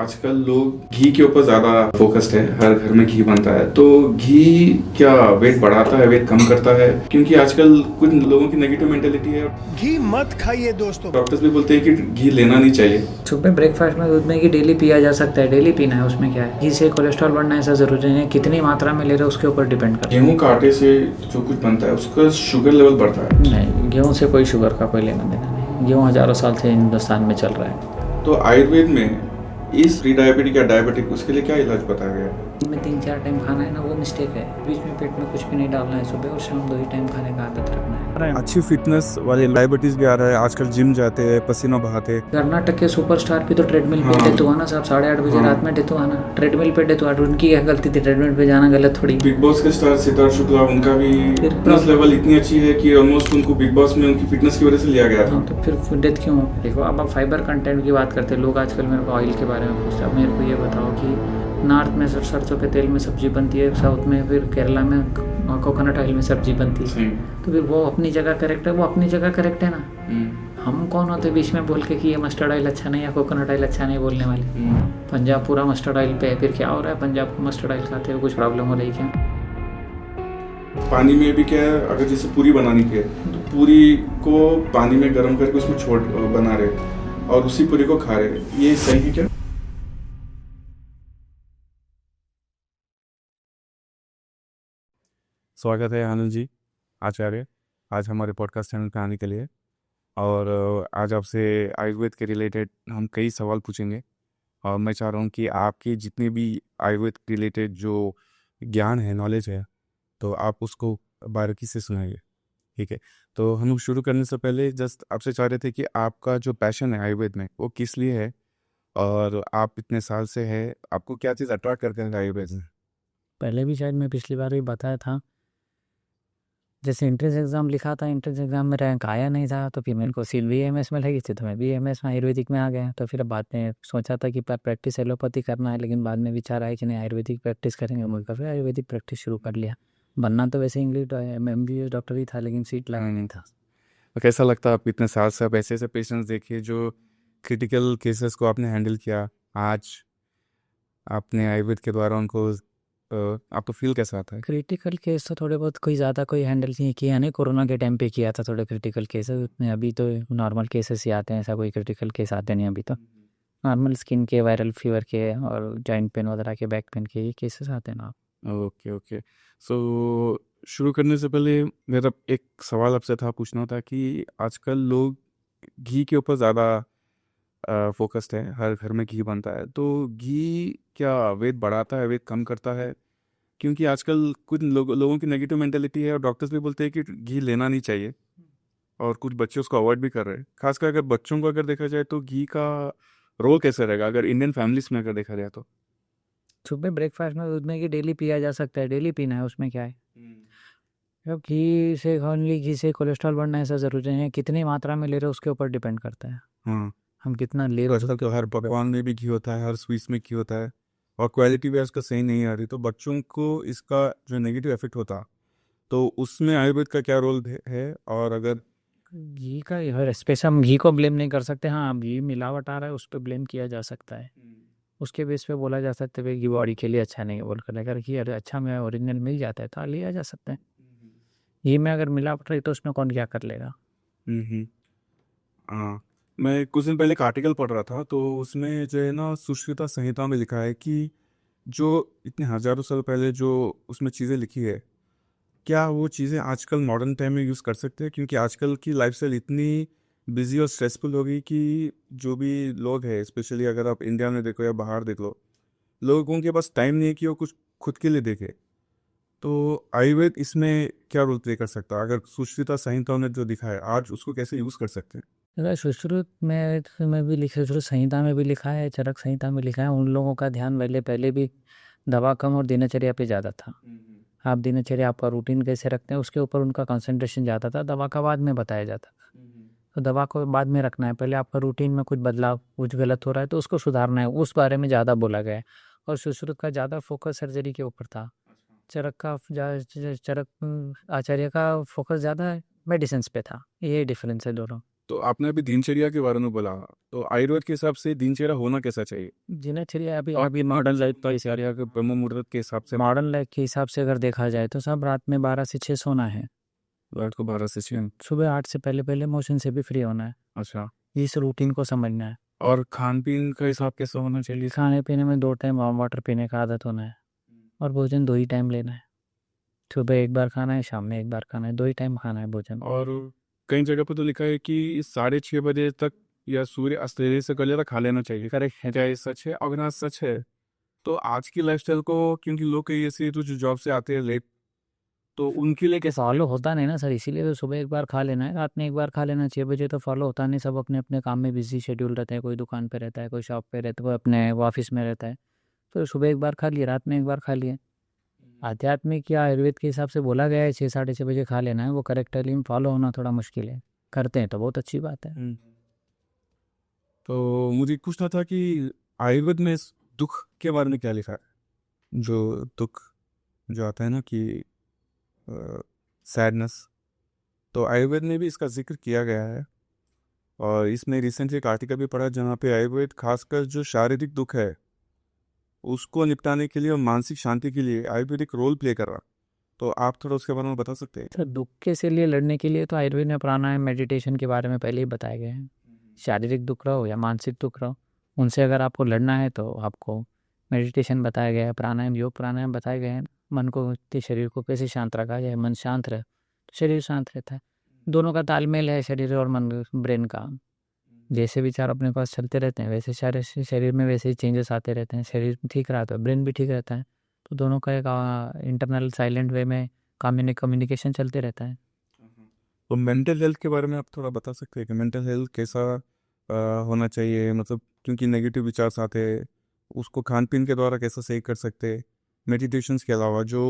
आजकल लोग घी के ऊपर ज्यादा फोकस्ड है। हर घर में घी बनता है, तो घी क्या वेट बढ़ाता है, वेट कम करता है? क्योंकि आजकल कुछ लोगों की नेगेटिव मेंटेलिटी है। घी मत खाइए दोस्तों। डॉक्टर्स भी बोलते हैं कि घी लेना नहीं चाहिए। सुबह ब्रेकफास्ट में दूध में घी डेली पिया जा सकता है, डेली पीना है, उसमें क्या है। घी से कोलेस्ट्रॉल बढ़ना ऐसा जरूरी नहीं है, कितनी मात्रा में ले रहे हो उसके ऊपर डिपेंड करता गेहूं का आटे से जो कुछ बनता है उसका शुगर लेवल बढ़ता है। नहीं, गेहूँ से कोई शुगर का कोई लेना देना नहीं। गेहूँ हज़ारों साल से हिंदुस्तान में चल रहा है। तो आयुर्वेद में इस प्री डायबिटिक या डायबिटिक उसके लिए क्या इलाज बताया गया है? में 3-4 टाइम खाना है ना, वो मिस्टेक है। बीच में पेट में कुछ भी नहीं डालना है, सुबह और शाम 2 ही टाइम खाने का आदत रखना है। अच्छी फिटनेस वाले डायबिटीज भी आ रहा है आजकल, जिम जाते हैं, पसीना बहाते। कर्नाटक के सुपरस्टार भी तो ट्रेडमिल पे डेटू आना साहब, 8:30 बजे रात में डेटू आना, ट्रेडमिल पे डेटू आना। उनकी क्या गलती थी? ट्रेडमिल पे जाना गलत थोड़ी। बिग बॉस के स्टार सिद्धार्थ शुक्ला, उनका भी फिटनेस लेवल इतनी अच्छी है कि ऑलमोस्ट उनको बिग बॉस में उनकी फिटनेस की वजह से लिया गया था। तो फिर डेथ क्यों हो? देखो, अब आप फाइबर कंटेंट की बात करते हैं लोग आजकल। मेरे को ऑयल के बारे में पूछते हैं। अब मेरे को ये बताओ कि नॉर्थ में सरसों के तेल में सब्जी बनती है, साउथ में फिर केरला में कोकोनट ऑयल में सब्जी बनती है। तो फिर वो अपनी जगह करेक्ट है, वो अपनी जगह करेक्ट है ना। हम कौन होते बीच में बोल के कि ये मस्टर्ड ऑयल अच्छा नहीं या कोकोनट ऑयल अच्छा नहीं बोलने वाले। पंजाब पूरा मस्टर्ड ऑयल पे है, फिर क्या हो रहा है? पंजाब को मस्टर्ड ऑयल खाते हो, कुछ प्रॉब्लम हो रही क्या? पानी में भी क्या है, अगर जैसे पूरी बनानी है तो पूरी को पानी में गर्म करके उसमें छोड़ बना रहे और उसी पूरी को खा रहे, ये सही है क्या? स्वागत है आनंद जी, आचार्य, आज हमारे पॉडकास्ट चैनल पे आने के लिए। और आज आपसे आयुर्वेद के रिलेटेड हम कई सवाल पूछेंगे। और मैं चाह रहा हूँ कि आपकी जितनी भी आयुर्वेद रिलेटेड जो ज्ञान है, नॉलेज है, तो आप उसको बारीकी से सुनाइए। ठीक है, तो हम शुरू करने से पहले जस्ट आपसे चाह रहे थे कि आपका जो पैशन है आयुर्वेद में वो किस लिए है, और आप इतने साल से है, आपको क्या चीज़ अट्रैक्ट करते हैं आयुर्वेद में? पहले भी शायद मैं पिछली बार भी बताया था, जैसे एंट्रेंस एग्ज़ाम लिखा था, एंट्रेंस एग्ज़ाम में रैंक आया नहीं था, तो फिर मेरे को सीट बीएमएस में लगी थी, तो मैं बीएमएस में आयुर्वेदिक में आ गया। तो फिर बाद में सोचा था कि प्रैक्टिस एलोपैथी करना है, लेकिन बाद में विचार आया कि नहीं, आयुर्वेदिक प्रैक्टिस करेंगे, मुझे फिर आयुर्वेदिक प्रैक्टिस शुरू कर लिया। बनना तो वैसे इंग्लिश एमबीबीएस डॉक्टर ही था, लेकिन सीट लगा नहीं था। तो कैसा लगता है आप इतने साल से आप ऐसे ऐसे पेशेंट्स देखिए जो क्रिटिकल केसेस को आपने हैंडल किया, आज आपने आयुर्वेद के द्वारा उनको आपको फील कैसा आता है? क्रिटिकल केस तो थोड़े बहुत, कोई ज़्यादा कोई हैंडल नहीं किया, नहीं कोरोना के टाइम पे किया था थोड़े क्रिटिकल केसेस उतने। अभी तो नॉर्मल केसेस ही आते हैं, ऐसा कोई क्रिटिकल केस आते नहीं अभी तो। नॉर्मल स्किन के, वायरल फीवर के और जॉइंट पेन वगैरह के, बैक पेन के, ये केसेस आते हैं ना। ओके ओके, सो शुरू करने से पहले मेरा एक सवाल आपसे था, पूछना था कि आजकल लोग घी के ऊपर ज़्यादा फोकस्ड है। हर घर में घी बनता है, तो घी क्या वेट बढ़ाता है, वेट कम करता है? क्योंकि आजकल कुछ लोगों की नेगेटिव मेंटेलिटी है और डॉक्टर्स भी बोलते हैं कि घी लेना नहीं चाहिए, और कुछ बच्चे उसको अवॉइड भी कर रहे हैं। खासकर अगर बच्चों को अगर देखा जाए तो घी का रोल कैसे रहेगा अगर इंडियन फैमिलीज में अगर देखा जाए तो? सुबह ब्रेकफास्ट में दूध में घी डेली पिया जा सकता है, डेली पीना है, उसमें क्या है। अब घी से, ओनली घी से कोलेस्ट्रॉल बढ़ना ऐसा ज़रूरी नहीं है, कितनी मात्रा में ले रहे हो उसके ऊपर डिपेंड करता है। हाँ, हम कितना ले तो रहे आजकल तो हर पकवान में भी घी होता है, हर स्वीट्स में घी होता है, और क्वालिटी भी इसका सही नहीं आ रही, तो बच्चों को इसका जो नेगेटिव इफेक्ट होता, तो उसमें आयुर्वेद का क्या रोल है? और अगर घी का हर स्पेशल, हम घी को ब्लेम नहीं कर सकते। हाँ, घी मिलावट आ रहा है, उस पर ब्लेम किया जा सकता है। उसके बेस पे बोला जा सकता है कि बॉडी के लिए अच्छा नहीं है बोल कर। अगर घी अच्छा में ओरिजिनल मिल जाता है तो लिया जा सकता है। घी में अगर मिलावट रही तो उसमें कौन क्या कर लेगा। हम्म, हाँ, मैं कुछ दिन पहले एक आर्टिकल पढ़ रहा था, तो उसमें जो है ना, सुश्रुता संहिता में लिखा है कि जो इतने हजारों साल पहले जो उसमें चीज़ें लिखी है, क्या वो चीज़ें आजकल मॉडर्न टाइम में यूज़ कर सकते हैं? क्योंकि आजकल की लाइफस्टाइल इतनी बिजी और स्ट्रेसफुल हो गई कि जो भी लोग हैं, स्पेशली अगर आप इंडिया में देखो या बाहर देख लो, लोगों के पास टाइम नहीं है कि वो कुछ खुद के लिए देखे। तो आयुर्वेद इसमें क्या रोल प्ले कर सकता है? अगर सुश्रुता संहिता ने जो दिखा है आज, उसको कैसे यूज़ कर सकते हैं? अगर सुश्रुत में भी लिखा, सुश्रुत संहिता में भी लिखा है, चरक संहिता में लिखा है, उन लोगों का ध्यान पहले भी दवा कम और दिनचर्या पे ज़्यादा था। आप दिनचर्या, आपका रूटीन कैसे रखते हैं, उसके ऊपर उनका कंसंट्रेशन ज़्यादा था। दवा का बाद में बताया जाता था। तो दवा को बाद में रखना है, पहले आपका रूटीन में कुछ बदलाव, कुछ गलत हो रहा है तो उसको सुधारना है, उस बारे में ज़्यादा बोला गया है। और सुश्रुत का ज़्यादा फोकस सर्जरी के ऊपर था। चरक आचार्य का फोकस ज़्यादा मेडिसिन पे था। ये डिफरेंस है दोनों। तो आपने अभी दिनचर्या के बारे में बोला, तो आयुर्वेद के हिसाब से दिनचर्या होना कैसा चाहिए? दिनचर्या अभी अभी मॉडर्न लाइफ का दिनचर्या के ब्रह्म मुहूर्त के हिसाब से मॉडर्न लाइफ के हिसाब से अगर देखा जाए तो सब रात में 12 से 6 सोना है, रात को 12 से 6। सुबह 8 से पहले पहले मोशन से भी फ्री होना है। अच्छा, इस रूटीन को समझना है। और खान पीन का हिसाब कैसा होना चाहिए? खाने पीने में 2 टाइम वार्म वाटर पीने का आदत होना है और भोजन 2 ही टाइम लेना है। सुबह एक बार खाना है, शाम में एक बार खाना है, 2 ही टाइम खाना है भोजन। और कई जगह पर तो लिखा है कि 6:30 बजे तक या सूर्य अस्त होने से पहले तक खा लेना चाहिए। करेक्ट है। क्या ये सच है? अगर हाँ सच है तो आज की लाइफस्टाइल को, क्योंकि लोग कई ऐसे तो जो जॉब से आते हैं लेट, तो उनके लिए कि फॉलो होता नहीं ना सर, इसीलिए तो सुबह एक बार खा लेना है, रात में एक बार खा लेना। 6 बजे तो फॉलो होता नहीं, सब अपने अपने काम में बिजी शेड्यूल रहते हैं। कोई दुकान पे रहता है, कोई शॉप पे रहता है, कोई अपने ऑफिस में रहता है। तो सुबह एक बार खा लिए, रात में एक बार खा लिए। आध्यात्मिक या आयुर्वेद के हिसाब से बोला गया है 6 साढ़े 6 बजे खा लेना है, वो करेक्टली फॉलो होना थोड़ा मुश्किल है। करते हैं तो बहुत अच्छी बात है। तो मुझे पूछना था कि आयुर्वेद में इस दुख के बारे में क्या लिखा है? जो दुख जो आता है ना कि सैडनेस, तो आयुर्वेद में भी इसका जिक्र किया गया है। और इसमें रिसेंटली एक आर्टिकल भी पढ़ा जहाँ पे आयुर्वेद खासकर जो शारीरिक दुख है उसको निपटाने के लिए और मानसिक शांति के लिए आयुर्वेदिक रोल प्ले कर रहा। तो आप थोड़ा उसके बारे में बता सकते हैं? सर दुख के से लिए लड़ने के लिए तो आयुर्वेद में प्राणायाम मेडिटेशन के बारे में पहले ही बताए गए हैं। शारीरिक दुख रहो या मानसिक दुख रहो, उनसे अगर आपको लड़ना है तो आपको मेडिटेशन बताया गया है, प्राणायाम योग प्राणायाम बताए गए हैं। मन को, शरीर को कैसे शांत रखा जाए, मन शांत रहे तो शरीर शांत रहता है। दोनों का तालमेल है, शरीर और मन ब्रेन का। जैसे विचार अपने पास चलते रहते हैं वैसे शरीर में वैसे ही चेंजेस आते रहते हैं। शरीर ठीक रहता है, ब्रेन भी ठीक रहता है, तो दोनों का एक इंटरनल साइलेंट वे में कम्युनिकेशन चलते रहता है। तो मेंटल हेल्थ के बारे में आप थोड़ा बता सकते हैं कि मेंटल हेल्थ कैसा होना चाहिए? मतलब क्योंकि नेगेटिव विचार आते हैं, उसको खान पीन के द्वारा कैसा सही कर सकते हैं? मेडिटेशंस के अलावा जो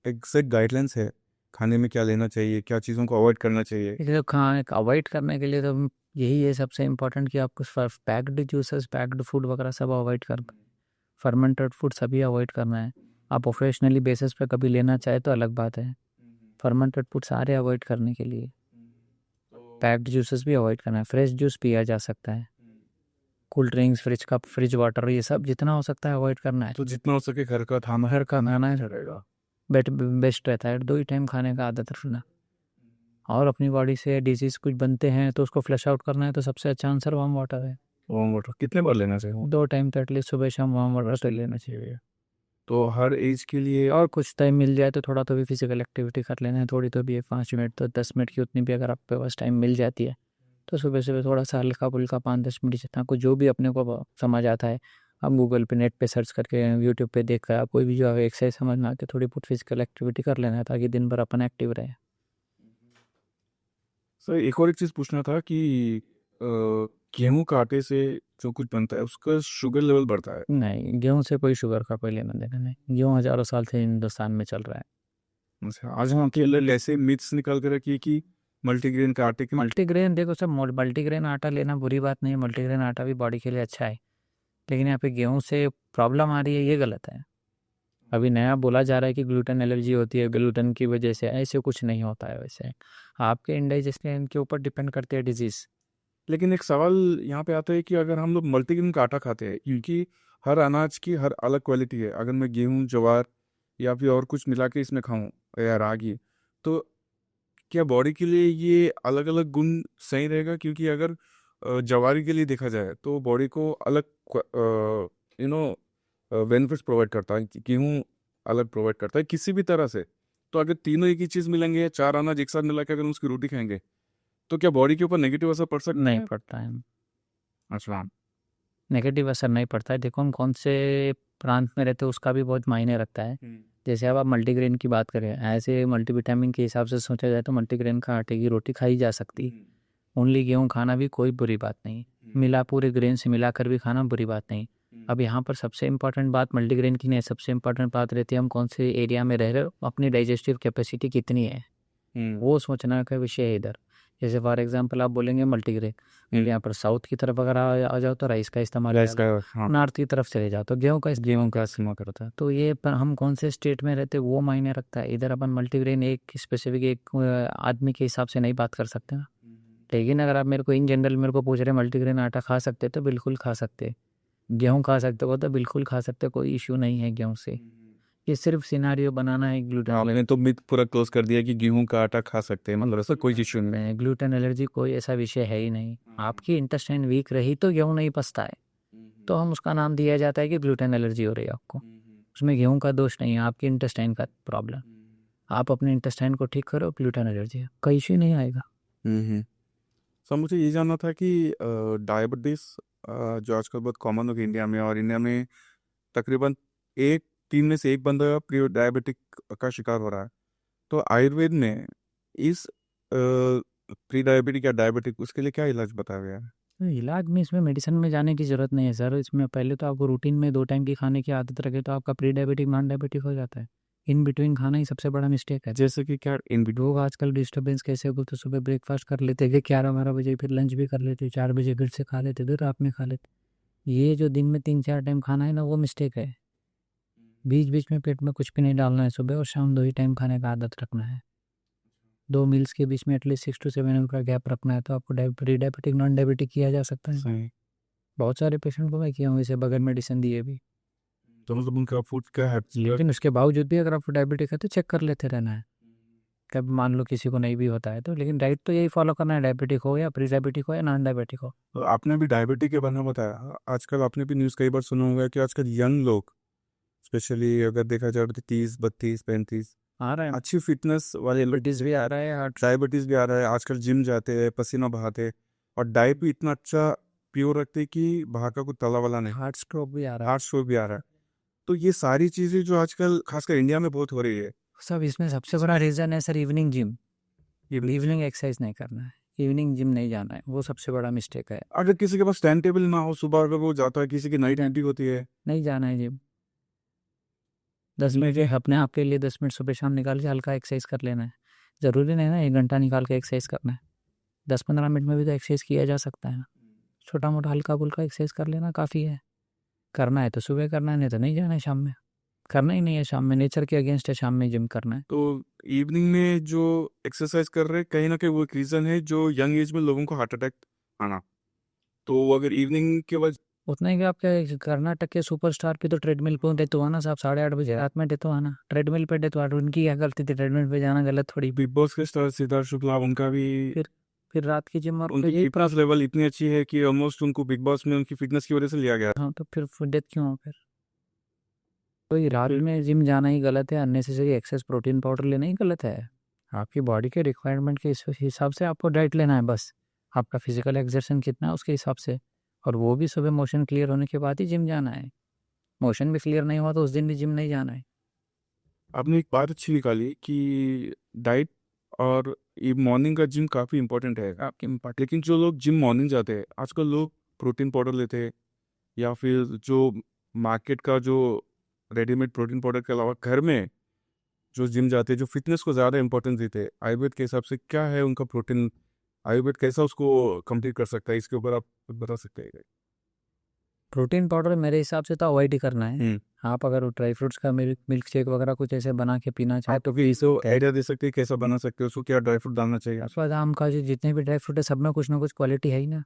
एग्जैक्ट गाइडलाइंस है, खाने में क्या लेना चाहिए, क्या चीज़ों को अवॉइड करना चाहिए? इसलिए अवॉइड करने के लिए तो यही है सबसे इम्पोर्टेंट कि आपको पैक्ड जूसेस, पैक्ड फूड वगैरह सब अवॉइड कर, फर्मेंटेड फूड सभी अवॉइड करना है। आप प्रोफेशनली बेसिस पे कभी लेना चाहे तो अलग बात है। फर्मेंटेड फूड सारे अवॉइड करने के लिए पैक्ड जूसेस भी अवॉइड करना है। फ्रेश जूस पिया जा सकता है, कूल ड्रिंक्स, फ्रिज वाटर, ये सब जितना हो सकता है अवॉइड करना है। तो जितना हो सके घर का खाना खाना है रहेगा बेस्ट रहता है। 2 ही टाइम खाने का आदत रखना। और अपनी बॉडी से डिजीज कुछ बनते हैं तो उसको फ्लश आउट करना है, तो सबसे अच्छा आंसर वार्म वाटर है। वार्म वाटर कितने बार लेना चाहिए? 2 टाइम तो एटलीस्ट सुबह शाम वार्म वाटर तो लेना चाहिए। तो हर एज के लिए और कुछ टाइम मिल जाए तो थोड़ा तो भी फिजिकल एक्टिविटी कर लेना है, थोड़ी तो भी 5 मिनट तो 10 मिनट की, उतनी भी अगर आपके पास टाइम मिल जाती है तो सुबह सुबह थोड़ा सा हल्का फुल्का 5-10 मिनट जितना कुछ जो भी अपने को समझ आता है, आप गूगल पे, नेट पे सर्च करके, यूट्यूब पे देख कर, आप कोई भी जो एक्सरसाइज समझ में आती है थोड़ी बहुत फिजिकल एक्टिविटी कर लेना है ताकि दिन भर अपन एक्टिव रहे। सर एक और एक चीज़ पूछना था कि गेहूं का आटे से जो कुछ बनता है उसका शुगर लेवल बढ़ता है? नहीं, गेहूं से कोई शुगर का कोई लेना देना नहीं। गेहूं हजारों साल से हिंदुस्तान में चल रहा है। अच्छा, आज हम आपके लिए ऐसे मिथ्स निकाल कर रखिए कि मल्टीग्रेन का आटे के मल्टीग्रेन, देखो सर, मल्टीग्रेन आटा लेना बुरी बात नहीं है, मल्टीग्रेन आटा भी बॉडी के लिए अच्छा है। लेकिन यहाँ पे गेहूं से प्रॉब्लम आ रही है, ये गलत है। अभी नया बोला जा रहा है कि ग्लूटेन एलर्जी होती है ग्लूटेन की वजह से, ऐसे कुछ नहीं होता है। वैसे आपके इंडाइजेशन के ऊपर डिपेंड करती है डिजीज़। लेकिन एक सवाल यहाँ पे आता है कि अगर हम लोग मल्टीग्रेन का आटा खाते हैं, क्योंकि हर अनाज की हर अलग क्वालिटी है, अगर मैं गेहूं, ज्वार या फिर और कुछ मिला के इसमें खाऊं या रागी, तो क्या बॉडी के लिए ये अलग अलग गुण सही रहेगा? क्योंकि अगर ज्वारी के लिए देखा जाए तो बॉडी को अलग बेनिफिट्स प्रोवाइड करता है, गेहूं अलग प्रोवाइड करता है किसी भी तरह से। तो अगर तीनों एक ही चीज़ मिलेंगे, 4 अनाज एक साथ मिला के अगर उसकी रोटी खाएंगे तो क्या बॉडी के ऊपर नेगेटिव असर पड़ सकता है? नहीं पड़ता है। अच्छा, नेगेटिव असर नहीं पड़ता है। देखो हम कौन से प्रांत में रहते हैं उसका भी बहुत मायने रखता है। जैसे अब आप मल्टीग्रेन की बात करें, ऐसे मल्टीविटामिन के हिसाब से सोचा जाए तो मल्टीग्रेन का आटे की रोटी खाई जा सकती। ओनली गेहूँ खाना भी कोई बुरी बात नहीं, मिला पूरे ग्रेन से मिलाकर भी खाना बुरी बात नहीं। अब यहाँ पर सबसे इम्पोर्टेंट बात मल्टीग्रेन की नहीं, सबसे इम्पोर्टेंट बात रहती है हम कौन से एरिया में रह रहे हो, अपनी डाइजेस्टिव कैपेसिटी कितनी है, वो सोचना का विषय है इधर। जैसे फॉर एग्जांपल आप बोलेंगे मल्टीग्रेन, यहाँ पर साउथ की तरफ अगर आ जाओ तो राइस का इस्तेमाल, नॉर्थ की तरफ चले जाओ तो गेहूं का इस्तेमाल करता है। तो ये पर हम कौन से स्टेट में रहते वो मायने रखता है। इधर अपन मल्टीग्रेन एक स्पेसिफिक एक आदमी के हिसाब से नहीं बात कर सकते ना, लेकिन अगर आप मेरे को इन जनरल मेरे को पूछ रहे मल्टीग्रेन आटा खा सकते तो बिल्कुल खा सकते, गेहूँ खा सकते हो तो बिल्कुल खा सकते, कोई इश्यू नहीं है गेहूँ से। ये सिर्फ सिनारियो बनाना है ग्लूटेन आपने तो मिथ पूरा क्लोज कर दिया कि गेहूं का आटा खा सकते हैं, मतलब ऐसा कोई इश्यू नहीं। में ग्लूटेन एलर्जी कोई ऐसा विषय है ही नहीं। आपकी इंटेस्टाइन वीक रही तो गेहूँ नहीं पचता है, तो हम उसका नाम दिया जाता है कि ग्लूटेन एलर्जी हो रही है आपको। उसमें गेहूँ का दोष नहीं है, आपकी इंटेस्टाइन का प्रॉब्लम। आप अपने इंटेस्टाइन को ठीक करो, ग्लूटेन एलर्जी है, कोई इश्यू नहीं आएगा। सर मुझे ये जानना था कि डायबिटीज जो आजकल बहुत कॉमन हो गई इंडिया में, और इंडिया में तकरीबन 3 में से 1 बंदा प्री डायबिटिक का शिकार हो रहा है, तो आयुर्वेद में इस प्री डायबिटिक या डायबिटिक उसके लिए क्या इलाज बताया गया है? तो इलाज में इसमें मेडिसिन में जाने की ज़रूरत नहीं है सर। इसमें पहले तो आपको रूटीन में 2 टाइम की खाने की आदत रखे तो आपका प्री डायबिटिक नॉन डायबिटिक हो जाता है। इन बिटवीन खाना ही सबसे बड़ा मिस्टेक है। जैसे कि क्या इन लोग आजकल डिस्टर्बेंस कैसे हो, तो सुबह ब्रेकफास्ट कर लेते हैं 11-12 बजे, फिर लंच भी कर लेते, 4 बजे फिर से खा लेते, फिर रात में खा लेते। ये जो दिन में 3-4 टाइम खाना है ना, वो मिस्टेक है। बीच बीच में पेट में कुछ भी नहीं डालना है, सुबह और शाम 2 ही टाइम खाने का आदत रखना है। 2 मील्स के बीच में एटलीस्ट 6 to 7 आवर का गैप रखना है, तो आपको प्री डायबिटिक नॉन डायबिटिक किया जा सकता है। सही। बहुत सारे पेशेंट को मैं किया हूँ इसे बगैर मेडिसिन दिए भी। तो मतलब उनका फूड का हैबिट, लेकिन उसके बावजूद भी अगर आपको डायबिटिक है तो चेक कर लेते रहना है। कब मान लो किसी को नहीं भी होता है तो, लेकिन डाइट तो यही फॉलो करना है, डायबिटिक हो या प्री डायबिटिक हो या नॉन डायबिटिक हो। तो आपने भी डायबिटिक के बारे में बताया। आजकल आपने भी न्यूज़ कई बार सुना होगा कि आजकल यंग लोग, स्पेशली अगर देखा जाए तो 30, 32, 35 आ रहा है, अच्छी फिटनेस वाले डायबिटीज़ भी आ रहा है, डायबिटीज भी आ रहा है। आजकल जिम जाते हैं, पसीना बहाते हैं, और डाइट भी इतना अच्छा प्योर रखते हैं कि बाहर का कोई तला वाला नहीं। हार्ट स्ट्रोक भी आ रहा है। हार्ट स्ट्रोक भी आ रहा है। तो ये सारी चीज़ें जो आजकल खासकर इंडिया में बहुत हो रही है, सब इसमें सबसे बड़ा रीज़न है sir evening gym. Evening exercise नहीं करना है, इवनिंग जिम नहीं जाना है, वो सबसे बड़ा मिस्टेक है। अगर किसी के पास टाइम टेबल ना हो, सुबह अगर वो जाता है, किसी की नाइट ड्यूटी होती है, नहीं जाना है जिम। 10 मिनट अपने आप के लिए 10 मिनट सुबह शाम निकाल के हल्का एक्सरसाइज कर लेना है। ज़रूरी नहीं ना 1 घंटा निकाल के एक्सरसाइज करना है, 10-15 मिनट में भी तो एक्सरसाइज किया जा सकता है। छोटा मोटा हल्का फुल्का एक्सरसाइज कर लेना काफ़ी है। करना है तो सुबह करना है, नहीं तो नहीं जाना है शाम में। करना ही नहीं है शाम में, नेचर के अगेंस्ट है शाम में जिम करना है। तो इवनिंग में जो एक्सरसाइज कर रहे हैं, कहीं ना कहीं वो एक रीज़न है जो यंग एज में लोगों को हार्ट अटैक आना। तो अगर इवनिंग के बाद उतना ही कि आपके कर्नाटक के सुपरस्टार पे तो ट्रेडमिल पे डेथ हुआ ना साहब, 8:30 बजे रात में डेथ हुआ ना, ट्रेडमिल पे डेथ हुआ। उनकी क्या गलती थी, ट्रेडमिल पे जाना गलत थोड़ी। बिग बॉस के स्टार सिद्धार्थ शुक्ला, उनका भी फिर रात की जिम और उनकी फिटनेस लेवल इतनी अच्छी है कि ऑलमोस्ट उनको बिग बॉस में उनकी फिटनेस की वजह से लिया गया। हाँ, तो फिर डेथ क्यों हो फिर? तो ये रात में जिम जाना ही गलत है, अननेसेसरी एक्सेस प्रोटीन पाउडर लेना ही गलत है। आपकी बॉडी के रिक्वायरमेंट के हिसाब से आपको डाइट लेना है बस। आपका फिजिकल एक्सर्शन कितना है उसके हिसाब से, और वो भी सुबह मोशन क्लियर होने के बाद ही जिम जाना है। मोशन भी क्लियर नहीं हुआ तो उस दिन भी जिम नहीं जाना है। आपने एक बात अच्छी निकाली कि डाइट और ये मॉर्निंग का जिम काफ़ी इंपॉर्टेंट है आपके इम्पॉर्टेंट। लेकिन जो लोग जिम मॉर्निंग जाते हैं, आजकल लोग प्रोटीन पाउडर लेते हैं, या फिर जो मार्केट का जो रेडीमेड प्रोटीन पाउडर के अलावा घर में जो जिम जाते हैं, जो फिटनेस को ज़्यादा इंपॉर्टेंस देते हैं, आयुर्वेद के हिसाब से क्या है उनका प्रोटीन, आयुर्वेद कैसा उसको कंप्लीट कर सकता है, इसके ऊपर आप कुछ बता सकते हैं? प्रोटीन पाउडर मेरे हिसाब से तो अवॉइड ही करना है। आप अगर ड्राई फ्रूट्स का मिल्क शेक वगैरह कुछ ऐसे बना के पीना चाहे तो फिर इसको आइडिया दे सकते हैं कैसा बना सकते हो, उसको क्या ड्राई फ्रूट डालना चाहिए? बादाम का जो जितने भी ड्राई फ्रूट है सब में कुछ ना कुछ क्वालिटी है ही ना।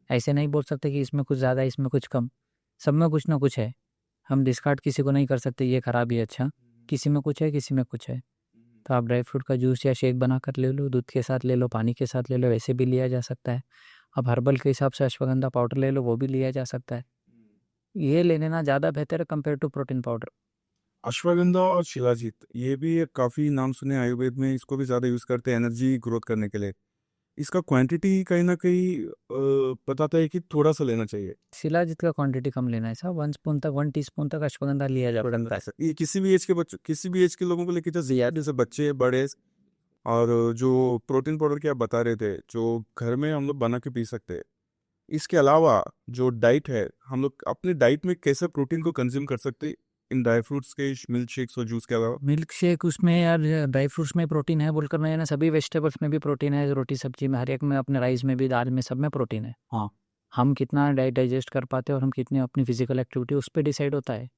ऐसे नहीं बोल सकते कि इसमें कुछ ज़्यादा इसमें कुछ कम, सब में कुछ ना कुछ है। हम डिस्कार्ड किसी को नहीं कर सकते ये ख़राब ही अच्छा, किसी में कुछ है किसी में कुछ है। तो आप ड्राई फ्रूट का जूस या शेक बना कर ले लो, दूध के साथ ले लो, पानी के साथ ले लो, वैसे भी लिया जा सकता है। अब हर्बल के हिसाब से अश्वगंधा पाउडर ले लो, वो भी लिया जा सकता है। ये ले लेना ज़्यादा बेहतर है compare to protein powder. Ashwagandha और शिलाजीत, ये भी काफ़ी नाम सुने आयुर्वेद में, इसको भी ज़्यादा यूज़ करते हैं एनर्जी ग्रोथ करने के लिए। इसका क्वांटिटी कहीं ना कहीं बताता है कि थोड़ा सा लेना चाहिए। शिलाजीत का क्वांटिटी कम लेना है साहब, 1 स्पून तक 1 टीस्पून तक अश्वगंधा लिया जा सकता है। ये किसी भी एज के बच्चों, किसी भी एज के लोगों को लेकर तो ज़्यादा, जैसे बच्चे बड़े, और जो प्रोटीन पाउडर की आप बता रहे थे जो घर में हम लोग बना के पी सकते हैं। इसके अलावा जो डाइट है, हम लोग अपने डाइट में कैसे प्रोटीन को कंज्यूम कर सकते हैं इन ड्राई फ्रूट्स के, मिल्क शेक्स और जूस के अलावा? मिल्क शेक उसमें यार ड्राई फ्रूट्स में प्रोटीन है बोलकर नहीं है ना, सभी वेजिटेबल्स में भी प्रोटीन है, रोटी सब्जी में, हर एक में, अपने राइस में भी, दाल में, सब में प्रोटीन है। हाँ, हम कितना डाइजेस्ट कर पाते हैं और हम कितनी अपनी फिजिकल एक्टिविटी उस पर डिसाइड होता है।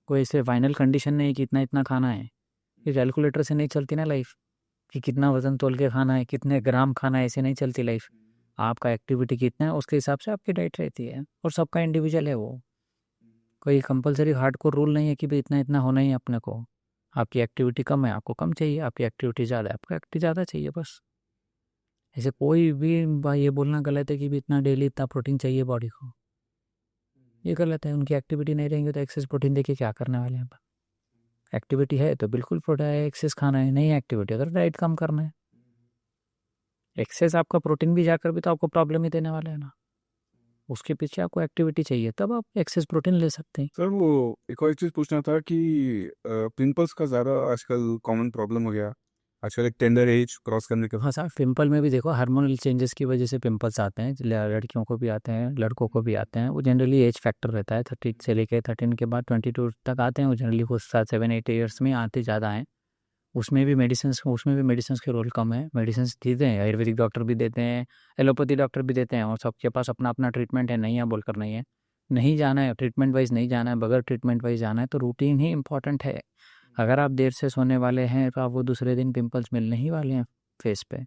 कोई ऐसे फाइनल कंडीशन नहीं कि इतना इतना खाना है। ये कैलकुलेटर से नहीं चलती ना लाइफ कि कितना वजन तोल के खाना है, कितने ग्राम खाना है, ऐसे नहीं चलती लाइफ। आपका एक्टिविटी कितना है उसके हिसाब से आपकी डाइट रहती है, और सबका इंडिविजुअल है वो। कोई कंपलसरी हार्डकोर रूल नहीं है कि भाई इतना इतना होना ही है अपने को। आपकी एक्टिविटी कम है आपको कम चाहिए, आपकी एक्टिविटी ज़्यादा है आपको एक्टिविटी ज़्यादा चाहिए, बस। ऐसे कोई भी ये बोलना गलत है कि भी इतना डेली इतना प्रोटीन चाहिए बॉडी को, ये गलत है। उनकी एक्टिविटी नहीं रहेंगे तो एक्सेस प्रोटीन देखिए क्या करने वाले हैं। एक्टिविटी है तो बिल्कुल प्रोटीन एक्सेस खाना है, नहीं एक्टिविटी है तो डाइट कम करना है। एक्सेस आपका प्रोटीन भी जाकर भी तो आपको प्रॉब्लम ही देने वाला है ना, उसके पीछे आपको एक्टिविटी चाहिए तब आप एक्सेस प्रोटीन ले सकते हैं। सर वो एक और चीज़ पूछना था कि पिंपल्स का ज़्यादा आजकल कॉमन प्रॉब्लम हो गया आजकल, एक टेंडर एज क्रॉस करने के बाद। हाँ साहब, पिंपल में भी देखो हार्मोनल चेंजेस की वजह से पिंपल्स आते हैं, लड़कियों को भी आते हैं लड़कों को भी आते हैं। वो जनरली एज फैक्टर रहता है, 30 से लेके 13 के बाद 22 तक आते हैं वो जनरली, कुछ 7-8 ईयर्स में आते ज़्यादा हैं। उसमें भी मेडिसिन के रोल कम है। मेडिसिन देते हैं, आयुर्वेदिक डॉक्टर भी देते हैं, एलोपैथी डॉक्टर भी देते हैं, और सबके पास अपना अपना ट्रीटमेंट है। नहीं है बोलकर नहीं है, नहीं जाना है ट्रीटमेंट वाइज, नहीं जाना है बगैर ट्रीटमेंट वाइज जाना है तो रूटीन ही इंपॉर्टेंट है। अगर आप देर से सोने वाले हैं तो आप वो दूसरे दिन पिंपल्स मिलने ही वाले हैं फेस पे।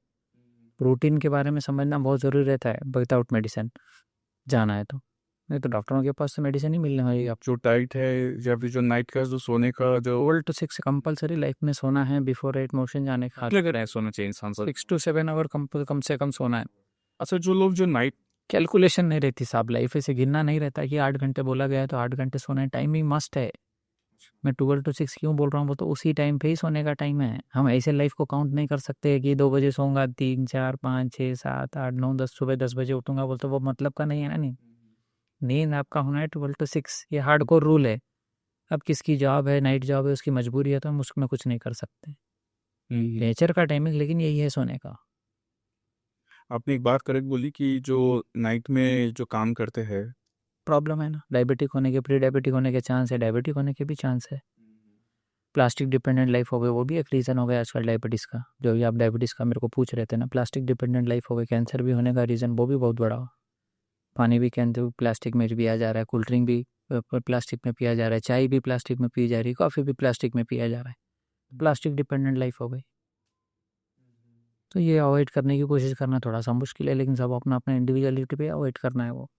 रूटीन के बारे में समझना बहुत ज़रूरी रहता है, विदाउट मेडिसिन जाना है तो, नहीं तो डॉक्टरों के पास तो मेडिसिन ही मिलने वाली आप। जो डाइट है या फिर जो नाइट का जो सोने का जो 12 to 6 कंपलसरी लाइफ में सोना है, बिफोर 8 मोशन जाने का लग रहा है सोना चाहिए इंसान सर। 6 to 7 आवर कम से कम सोना है। अच्छा, जो लोग जो नाइट कैलकुलेशन नहीं रहती साहब, लाइफ ऐसे गिनना नहीं रहता कि 8 घंटे बोला गया है तो 8 घंटे सोना है, टाइमिंग मस्ट है। मैं 12 to 6 क्यों बोल रहा हूँ, वो तो उसी टाइम पे ही सोने का टाइम है। हम ऐसे लाइफ को काउंट नहीं कर सकते कि 2 बजे सोऊंगा, 3, 4, 5, 6, 7, 8, 9, 10, सुबह 10 बजे उठूंगा बोलते, वो मतलब का नहीं है ना। नहीं, नींद आपका होना है 12 to 6, ये हार्डकोर रूल है। अब किसकी जॉब है, नाइट जॉब है, उसकी मजबूरी है तो हम उसमें कुछ नहीं कर सकते। नेचर का टाइमिंग लेकिन यही है सोने का। आपने एक बात करेक्ट बोली कि जो नाइट में जो काम करते हैं प्रॉब्लम है ना, डायबिटिक होने के, प्री डायबिटिक होने के चांस है, डायबिटिक होने के भी चांस है। प्लास्टिक डिपेंडेंट लाइफ हो गई, वो भी एक रीज़न हो गया आजकल डायबिटीज़ का। जो भी आप डायबिटीज़ का मेरे को पूछ रहे थे ना, प्लास्टिक डिपेंडेंट लाइफ हो गई, कैंसर भी होने का रीज़न वो भी बहुत बड़ा हो। पानी भी कैंसर प्लास्टिक में पिया जा रहा है, कोल्ड ड्रिंक भी प्लास्टिक में पिया जा रहा है, चाय भी प्लास्टिक में पी जा रही है, कॉफ़ी भी प्लास्टिक में पिया जा रहा है। प्लास्टिक डिपेंडेंट लाइफ हो गई, तो ये अवॉइड करने की कोशिश करना थोड़ा सा मुश्किल है, लेकिन सब अपना अपना इंडिविजुअलिटी पे अवॉइड करना है वो।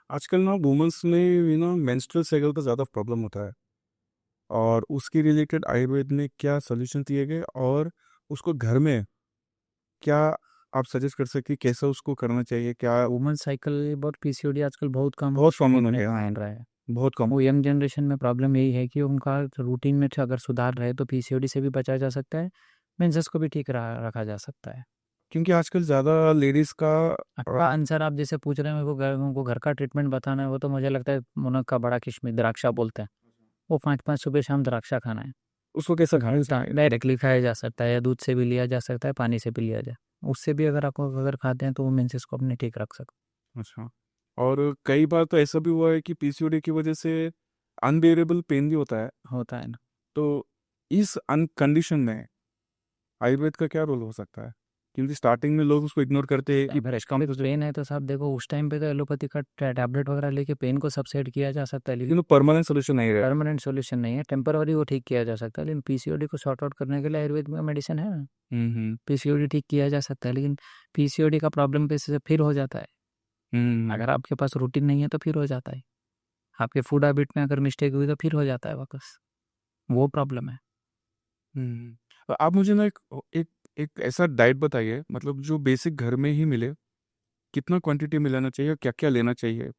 आजकल ना वुमेंस में ना मेंस्ट्रुअल साइकिल का ज़्यादा प्रॉब्लम होता है, और उसके रिलेटेड आयुर्वेद में क्या सोल्यूशन दिए गए, और उसको घर में क्या आप सजेस्ट कर सकते हैं कैसा उसको करना चाहिए? क्या वुमेन साइकिल बहुत, पीसीओडी आजकल बहुत कम बहुत कॉमन हो होने गया, मान रहा है। बहुत कम। वो यंग जनरेशन में प्रॉब्लम यही है कि उनका रूटीन में अगर सुधार रहे तो पीसीओडी से भी बचा जा सकता है, मेंसेस को भी ठीक रखा जा सकता है। क्योंकि आजकल ज़्यादा लेडीज़ का आपका आंसर आप जैसे पूछ रहे हैं, उनको घर का ट्रीटमेंट बताना है, वो तो मुझे लगता है मुनक का बड़ा किस्म द्राक्षा बोलते हैं, वो 5-5 सुबह शाम द्राक्षा खाना है। उसको कैसा खाना? डायरेक्टली खाया जा सकता है, या दूध से भी लिया जा सकता है, पानी से भी लिया जाए, उससे भी अगर आपको अगर खाते हैं तो वो मेंसेस को अपने ठीक रख सकते। अच्छा, और कई बार तो ऐसा भी हुआ है कि पीसीओडी की वजह से अनबेरेबल पेन भी होता है, होता है ना। तो इस कंडीशन में आयुर्वेद का क्या रोल हो सकता है? क्योंकि स्टार्टिंग में लोग उसको इग्नोर करते हैं कि पेन है तो साहब देखो, उस टाइम पे तो एलोपैथी का टैबलेट वगैरह लेके पेन को सबसाइड किया जा सकता है, लेकिन लेकिन परमानेंट सोल्यूशन नहीं है। परमानेंट सॉल्यूशन नहीं है, टेम्पररी वो ठीक किया जा सकता है। लेकिन पीसीओडी को सॉर्ट आउट करने के लिए आयुर्वेद में मेडिसिन है ना, पीसीओडी ठीक किया जा सकता है। लेकिन पीसीओडी का प्रॉब्लम पे से फिर हो जाता है, अगर आपके पास रूटीन नहीं है तो फिर हो जाता है, आपके फूड हैबिट में अगर मिस्टेक हुई तो फिर हो जाता है वापस, वो प्रॉब्लम है। तो आप मुझे ना एक एक ऐसा डाइट बताइए, मतलब जो बेसिक घर में ही मिले, कितना क्वांटिटी मिलाना चाहिए, क्या क्या लेना चाहिए,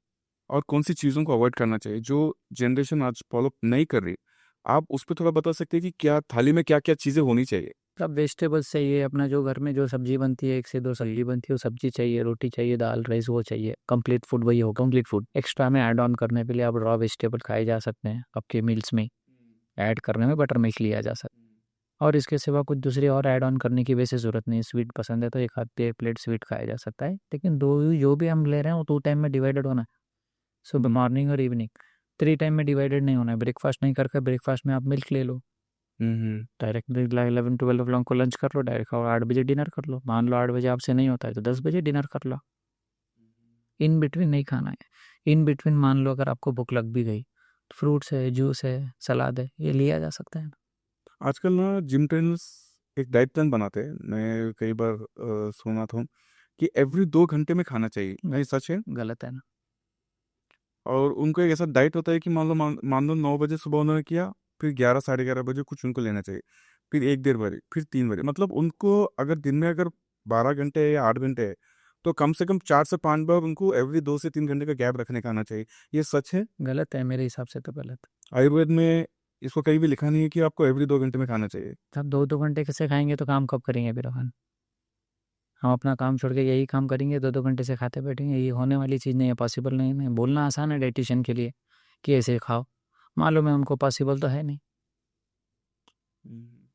और कौन सी चीज़ों को अवॉइड करना चाहिए जो जनरेशन आज फॉलो नहीं कर रही। आप उस पर थोड़ा बता सकते हैं कि क्या थाली में क्या क्या चीज़ें होनी चाहिए? सब वेजिटेबल्स चाहिए, अपना जो घर में जो सब्जी बनती है, 1 से 2 सब्जी बनती है, वो सब्जी चाहिए, रोटी चाहिए, दाल राइस वो चाहिए, कंप्लीट फूड वही हो कंप्लीट फूड। एक्स्ट्रा में ऐड ऑन करने के लिए आप रॉ वेजिटेबल खाए जा सकते हैं, आपके मील्स में ऐड करने में बटर मिल्क लिया जा सकता है, और इसके सिवा कुछ दूसरी और ऐड ऑन करने की वैसे ज़रूरत नहीं है। स्वीट पसंद है तो एक प्लेट स्वीट खाया जा सकता है, लेकिन दो जो भी हम ले रहे हैं वो 2 टाइम में डिवाइडेड होना है, सुबह मॉर्निंग और इवनिंग, 3 टाइम में डिवाइडेड नहीं होना है। ब्रेकफास्ट नहीं करके ब्रेकफास्ट में आप मिल्क ले लो, डायरेक्ट 11-12 लोगों को लंच कर लो डायरेक्ट, और 8 बजे डिनर कर लो। मान लो 8 बजे आपसे नहीं होता है तो 10 बजे डिनर कर लो, इन बिटवीन नहीं खाना है। इन बिटवीन मान लो अगर आपको भूख लग भी गई, फ्रूट्स है, जूस है, सलाद है, ये लिया जा सकता है। आजकल ना जिम ट्रेनर्स एक डाइट प्लान बनाते हैं, मैं कई बार सुना था कि एवरी 2 घंटे में खाना चाहिए, नहीं सच है? गलत है ना। और उनको एक ऐसा डाइट होता है कि मान लो 9 बजे सुबह उन्होंने किया, फिर 11 साढ़े 11 बजे कुछ उनको लेना चाहिए, फिर 1 डेढ़ बजे, फिर 3 बजे, मतलब उनको अगर दिन में अगर 12 घंटे है या 8 घंटे है, तो कम से कम 4 से 5 बार उनको एवरी 2 से 3 घंटे का गैप रखने का आना चाहिए। ये सच है? गलत है मेरे हिसाब से तो गलत है। आयुर्वेद में इसको कहीं भी लिखा नहीं है कि आपको एवरी 2 घंटे में खाना चाहिए। अब 2-2 घंटे कैसे खाएंगे तो काम कब करेंगे फिर अपन? हम अपना काम छोड़ के यही काम करेंगे, 2-2 घंटे से खाते बैठेंगे, ये होने वाली चीज़ नहीं है, पॉसिबल नहीं है। बोलना आसान है डाइटिशियन के लिए कि ऐसे खाओ, मालूम है उनको पॉसिबल तो है नहीं।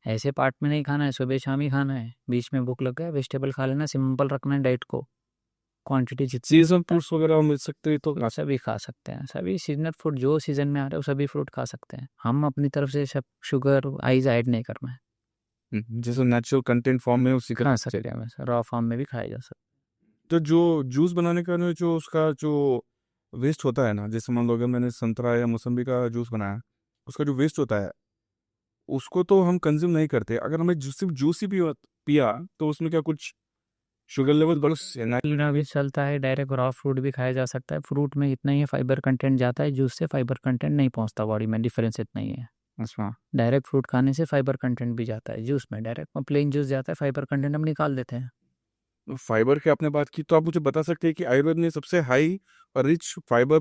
ऐसे पार्ट में नहीं खाना है, सुबह शाम ही खाना है, बीच में भूख लग गया वेजिटेबल खा लेना, सिंपल रखना है डाइट को, क्वांटिटी जितनी सीजन फ्रूट्स वगैरह मिल सकते हैं तो सभी खा सकते हैं, सभी सीजनल फ्रूट जो सीजन में आ रहे हो सभी फ्रूट खा सकते हैं। हम अपनी तरफ से सब शुगर आइज ऐड नहीं करना है, जैसे नेचुरल कंटेंट फॉर्म में उसी का खा सकते हैं, वैसे रॉ फॉर्म में भी खाया जा सकता तो जो जूस बनाने का ना जो उसका जो वेस्ट होता है ना, जैसे मान लो अगर मैंने संतरा या मौसम्बी का जूस बनाया, उसका जो वेस्ट होता है उसको तो हम कंज्यूम नहीं करते। अगर हमें सिर्फ जूस ही पिया तो उसमें क्या कुछ शुगर लेवल बढ़ है। भी चलता है, डायरेक्ट रॉ फ्रूट भी खाया जा सकता है, फ्रूट में इतना ही फाइबर कंटेंट जाता है, जूस से फाइबर कंटेंट नहीं पहुंचता बॉडी में, डिफरेंस इतना ही है। अच्छा। डायरेक्ट फ्रूट खाने से फाइबर कंटेंट भी जाता है जूस में, डायरेक्ट प्लेन जूस जाता है, फाइबर कंटेंट हम निकाल देते हैं। फाइबर की आपने बात की, तो आप मुझे बता सकते हैं कि आयुर्वेद में सबसे हाई और रिच फाइबर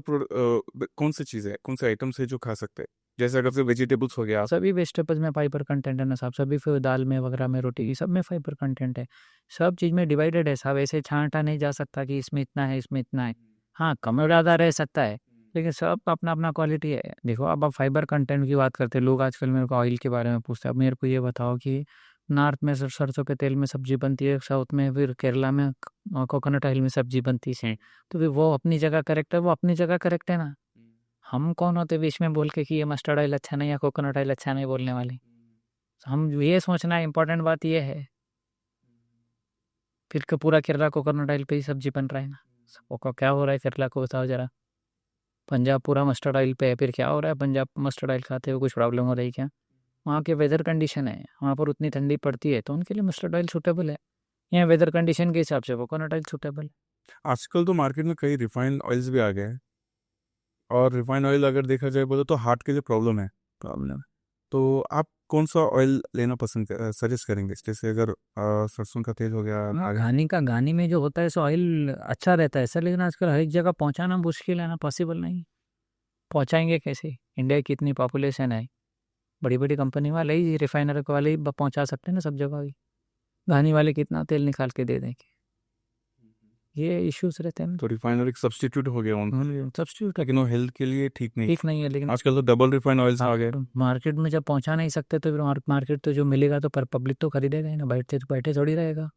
कौन सी चीज़ है, कौन से आइटम्स है जो खा सकते हैं? जैसे अगर से वेजिटेबल्स हो गया। सभी वेजिटेबल्स में फाइबर कंटेंट है ना साहब, सभी फिर दाल में वगैरह में, रोटी की सब में फाइबर कंटेंट है, सब चीज़ में डिवाइडेड है साहब, ऐसे छांटा नहीं जा सकता कि इसमें इतना है इसमें इतना है। हाँ, कम और ज़्यादा रह सकता है, लेकिन सब अपना अपना क्वालिटी है। देखो अब आप फाइबर कंटेंट की बात करते हैं, लोग आजकल मेरे को ऑयल के बारे में पूछते हैं। अब मेरे को ये बताओ कि नॉर्थ में सरसों के तेल में सब्जी बनती है, साउथ में फिर केरला में कोकोनट ऑयल में सब्जी बनती है, तो फिर वो अपनी जगह करेक्ट है, वो अपनी जगह करेक्ट है ना। हम कौन होते बीच में बोल के कि ये मस्टर्ड ऑयल अच्छा नहीं या कोकोनट ऑयल अच्छा नहीं बोलने वाले। हम ये सोचना है, इम्पोर्टेंट बात ये है। फिर पूरा केरला कोकोनट ऑयल पे ही सब्जी बन रहा है ना, सबको क्या हो रहा है केरला को बताओ जरा। पंजाब पूरा मस्टर्ड ऑयल पे है, फिर क्या हो रहा है? पंजाब मस्टर्ड ऑयल खाते हुए कुछ प्रॉब्लम हो रही है क्या? वहाँ के वेदर कंडीशन है, वहाँ पर उतनी ठंडी पड़ती है तो उनके लिए मस्टर्ड ऑयल सूटेबल है, यहाँ वेदर कंडीशन के हिसाब से कोकोनट ऑयल सूटेबल है। आजकल तो मार्केट में कई रिफाइंड ऑयल्स भी आ गए हैं, और रिफाइंड ऑयल अगर देखा जाए बोलो तो हार्ट के जो प्रॉब्लम है, तो आप कौन सा ऑयल लेना सजेस्ट करेंगे? जैसे अगर सरसों का तेल हो गया, घानी में जो होता है सो ऑयल अच्छा रहता है सर, लेकिन आजकल हर एक जगह पहुंचाना मुश्किल है ना, पॉसिबल नहीं। पहुंचाएंगे कैसे? इंडिया की इतनी पॉपुलेशन है, बड़ी बड़ी कंपनी वाले ही रिफाइनर वाले ही पहुंचा सकते हैं ना सब जगह ही, घानी वाले कितना तेल निकाल के दे देंगे, ये इश्यूज रहते हैं ना। तो रिफाइनर एक सब्स्टिट्यूट हो गया, सब्स्टिट्यूट लेकिन वो हेल्थ के लिए ठीक नहीं है, लेकिन आजकल तो डबल रिफाइंड ऑयल्स आ गए। मार्केट में जब पहुंचा नहीं सकते तो फिर मार्केट तो जो मिलेगा तो पर पब्लिक तो खरीदेगा ही ना, बैठे थोड़ी रहेगा,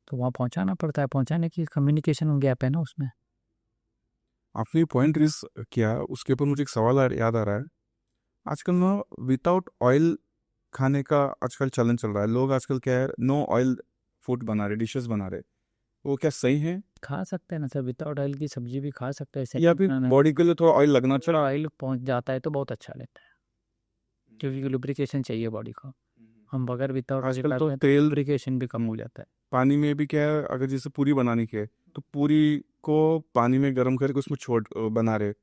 तो वहाँ पहुंचाना पड़ता है, पहुंचाने की कम्युनिकेशन गैप है ना उसमें। आपने पॉइंट रेस किया, उसके ऊपर मुझे एक सवाल याद आ रहा है। आजकल ना विदाउट ऑयल खाने का आजकल चलन चल रहा है, लोग आजकल क्या है, नो ऑयल फूड बना रहे, डिशेस बना रहे, वो क्या सही है? खा सकते हैं ना सर, विदाउट ऑयल की सब्जी भी खा सकते हैं, या फिर बॉडी के लिए थोड़ा ऑयल लगना चाहिए? ऑयल पहुंच जाता है तो बहुत अच्छा रहता है, क्योंकि लुब्रिकेशन चाहिए बॉडी को। हम बगैर विदाउट आजकल तो तेल लुब्रिकेशन भी कम हो जाता है। पानी में भी क्या है, अगर जैसे पूरी बनानी की है तो पूरी को पानी में गर्म करके उसमें बना रहे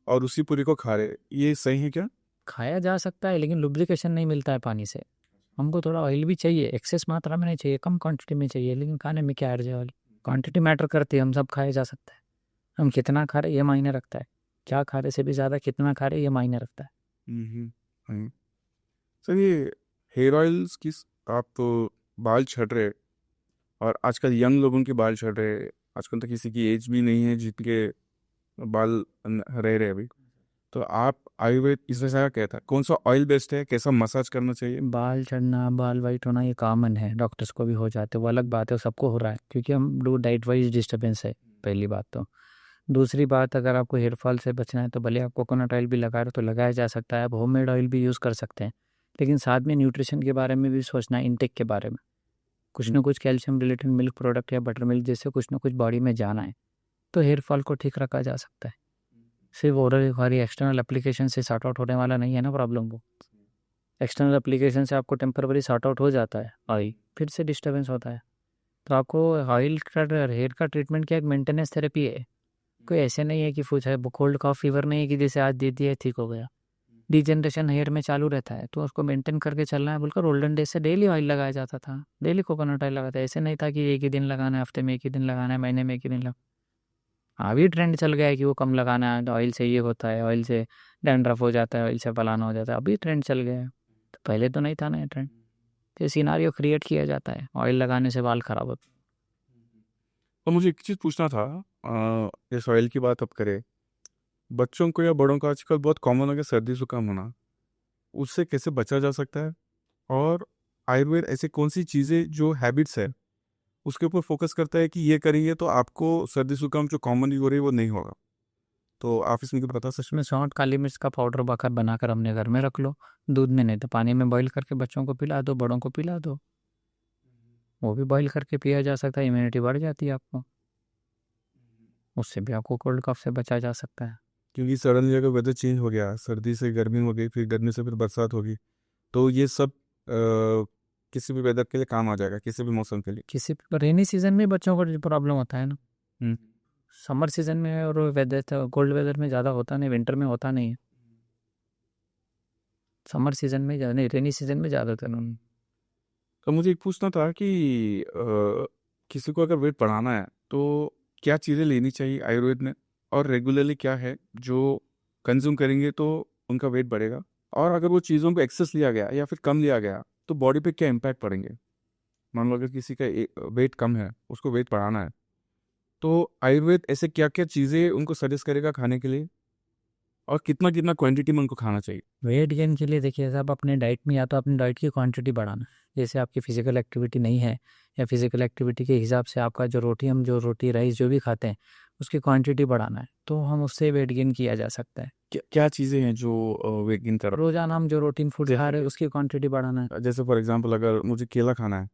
और उसी पूरी को खा रहे, ये सही है क्या? खाया जा सकता है, लेकिन लुब्रिकेशन नहीं मिलता है पानी से। हमको थोड़ा ऑयल भी चाहिए, एक्सेस मात्रा में नहीं चाहिए, कम क्वांटिटी में चाहिए, लेकिन खाने में क्या अर्ज है? ऑयल क्वांटिटी मैटर करती है, हम सब खाया जा सकता है, हम कितना खा रहे ये मायने रखता है, क्या खा रहे से भी ज़्यादा कितना खा रहे ये मायने रखता है। सर ये हेयर ऑयल्स की आप तो बाल छट रहे, और आजकल यंग लोगों के बाल छट रहे, आजकल तो किसी की एज भी नहीं है जिनके बाल रह रहे अभी, तो आप आयुर्वेद इसमें से क्या था, कौन सा ऑयल बेस्ट है, कैसा मसाज करना चाहिए? बाल झड़ना, बाल वाइट होना ये कॉमन है, डॉक्टर्स को भी हो जाते हैं, वो अलग बात है, सबको हो रहा है, क्योंकि हम लोग डाइट वाइज डिस्टर्बेंस है, पहली बात तो। दूसरी बात, अगर आपको हेयर फॉल से बचना है तो भले आप कोकोनट ऑयल भी लगा रहे हो तो लगाया जा सकता है, आप होममेड ऑयल भी यूज़ कर सकते हैं, लेकिन साथ में न्यूट्रिशन के बारे में भी सोचना है, इनटेक के बारे में, कुछ ना कुछ कैल्शियम रिलेटेड मिल्क प्रोडक्ट या बटर मिल्क जैसे कुछ ना कुछ बॉडी में जाना है, तो हेयर फॉल को ठीक रखा जा सकता है। सिर्फ ओरल हमारी एक्सटर्नल एप्लीकेशन से सॉर्ट आउट होने वाला नहीं है ना प्रॉब्लम, वो एक्सटर्नल एप्लीकेशन से आपको टेम्पररी सॉर्ट आउट हो जाता है, आई फिर से डिस्टर्बेंस होता है, तो आपको ऑयल का हेयर का ट्रीटमेंट क्या एक मेंटेनेंस थेरेपी है। कोई ऐसे नहीं है कि कुछ है कोल्ड कॉफ फीवर नहीं है कि जैसे आज दे दिया ठीक हो गया। डिजनरेशन हेयर में चालू रहता है तो उसको मेंटेन करके चलना है बोलकर ओल्डन डेज से डेली ऑयल लगाया जाता था, डेली कोकोनट ऑयल लगाता है। ऐसे नहीं था कि एक ही दिन लगाना है, हफ्ते में एक ही दिन लगाना है, महीने में एक ही दिन लगा। अभी ट्रेंड चल गया है कि वो कम लगाना है, ऑयल से ये होता है, ऑयल से डैंड्रफ हो जाता है, ऑयल से फलाना हो जाता है, अभी ट्रेंड चल गया है। तो पहले तो नहीं था ना ये ट्रेंड। तो सिनारियो क्रिएट किया जाता है, ऑयल लगाने से बाल खराब होते। और मुझे एक चीज़ पूछना था, इस ऑयल की बात अब करें, बच्चों को या बड़ों को आजकल बहुत कॉमन हो गया सर्दी जुकाम होना, उससे कैसे बचा जा सकता है? और आयुर्वेद ऐसी कौन सी चीज़ें जो हैबिट्स है उसके ऊपर फोकस करता है कि ये करेंगे तो आपको सर्दी जुकाम जो कॉमनली हो रही है वो नहीं होगा? तो आप इसमें कुछ बता सकते उसमें सौंठ काली मिर्च का पाउडर बखर बनाकर अपने घर में रख लो, दूध में नहीं तो पानी में बॉईल करके बच्चों को पिला दो, बड़ों को पिला दो। वो भी बॉईल करके पिया जा सकता है, इम्यूनिटी बढ़ जाती है आपको, उससे भी आपको कोल्ड कफ से बचा जा सकता है। क्योंकि सडनली अगर वेदर चेंज हो गया, सर्दी से गर्मी हो गई, फिर गर्मी से फिर बरसात होगी, तो ये सब किसी भी वेदर के लिए काम आ जाएगा, किसी भी मौसम के लिए। किसी रेनी सीजन में बच्चों को प्रॉब्लम होता है ना, हम्म। समर सीजन में और वेदर कोल्ड वेदर में ज़्यादा होता नहीं, विंटर में होता नहीं है, समर सीजन में ज़्यादा नहीं, रेनी सीजन में ज़्यादातर उन्होंने। तो मुझे एक पूछना था कि किसी को अगर वेट बढ़ाना है तो क्या चीज़ें लेनी चाहिए आयुर्वेद में, और रेगुलरली क्या है जो कंज्यूम करेंगे तो उनका वेट बढ़ेगा, और अगर वो चीज़ों को एक्सेस लिया गया या फिर कम लिया गया तो बॉडी पे क्या इम्पैक्ट पड़ेंगे? मान लो अगर किसी का वेट कम है, उसको वेट बढ़ाना है, तो आयुर्वेद ऐसे क्या क्या चीज़ें उनको सजेस्ट करेगा खाने के लिए, और कितना कितना क्वांटिटी में उनको खाना चाहिए? वेट गेन के लिए देखिए साहब, अपने डाइट में या तो अपनी डाइट की क्वांटिटी बढ़ाना, जैसे आपकी फिजिकल एक्टिविटी नहीं है या फिजिकल एक्टिविटी के हिसाब से आपका हम जो रोटी राइस जो भी खाते हैं उसकी क्वांटिटी बढ़ाना है, तो हम उससे वेट गेन किया जा सकता है। क्या चीज़ें हैं जो वेट गेन कर? रोजाना हम जो रूटीन फूड खा रहे हैं उसकी क्वांटिटी बढ़ाना है। जैसे फॉर एग्जांपल अगर मुझे केला खाना है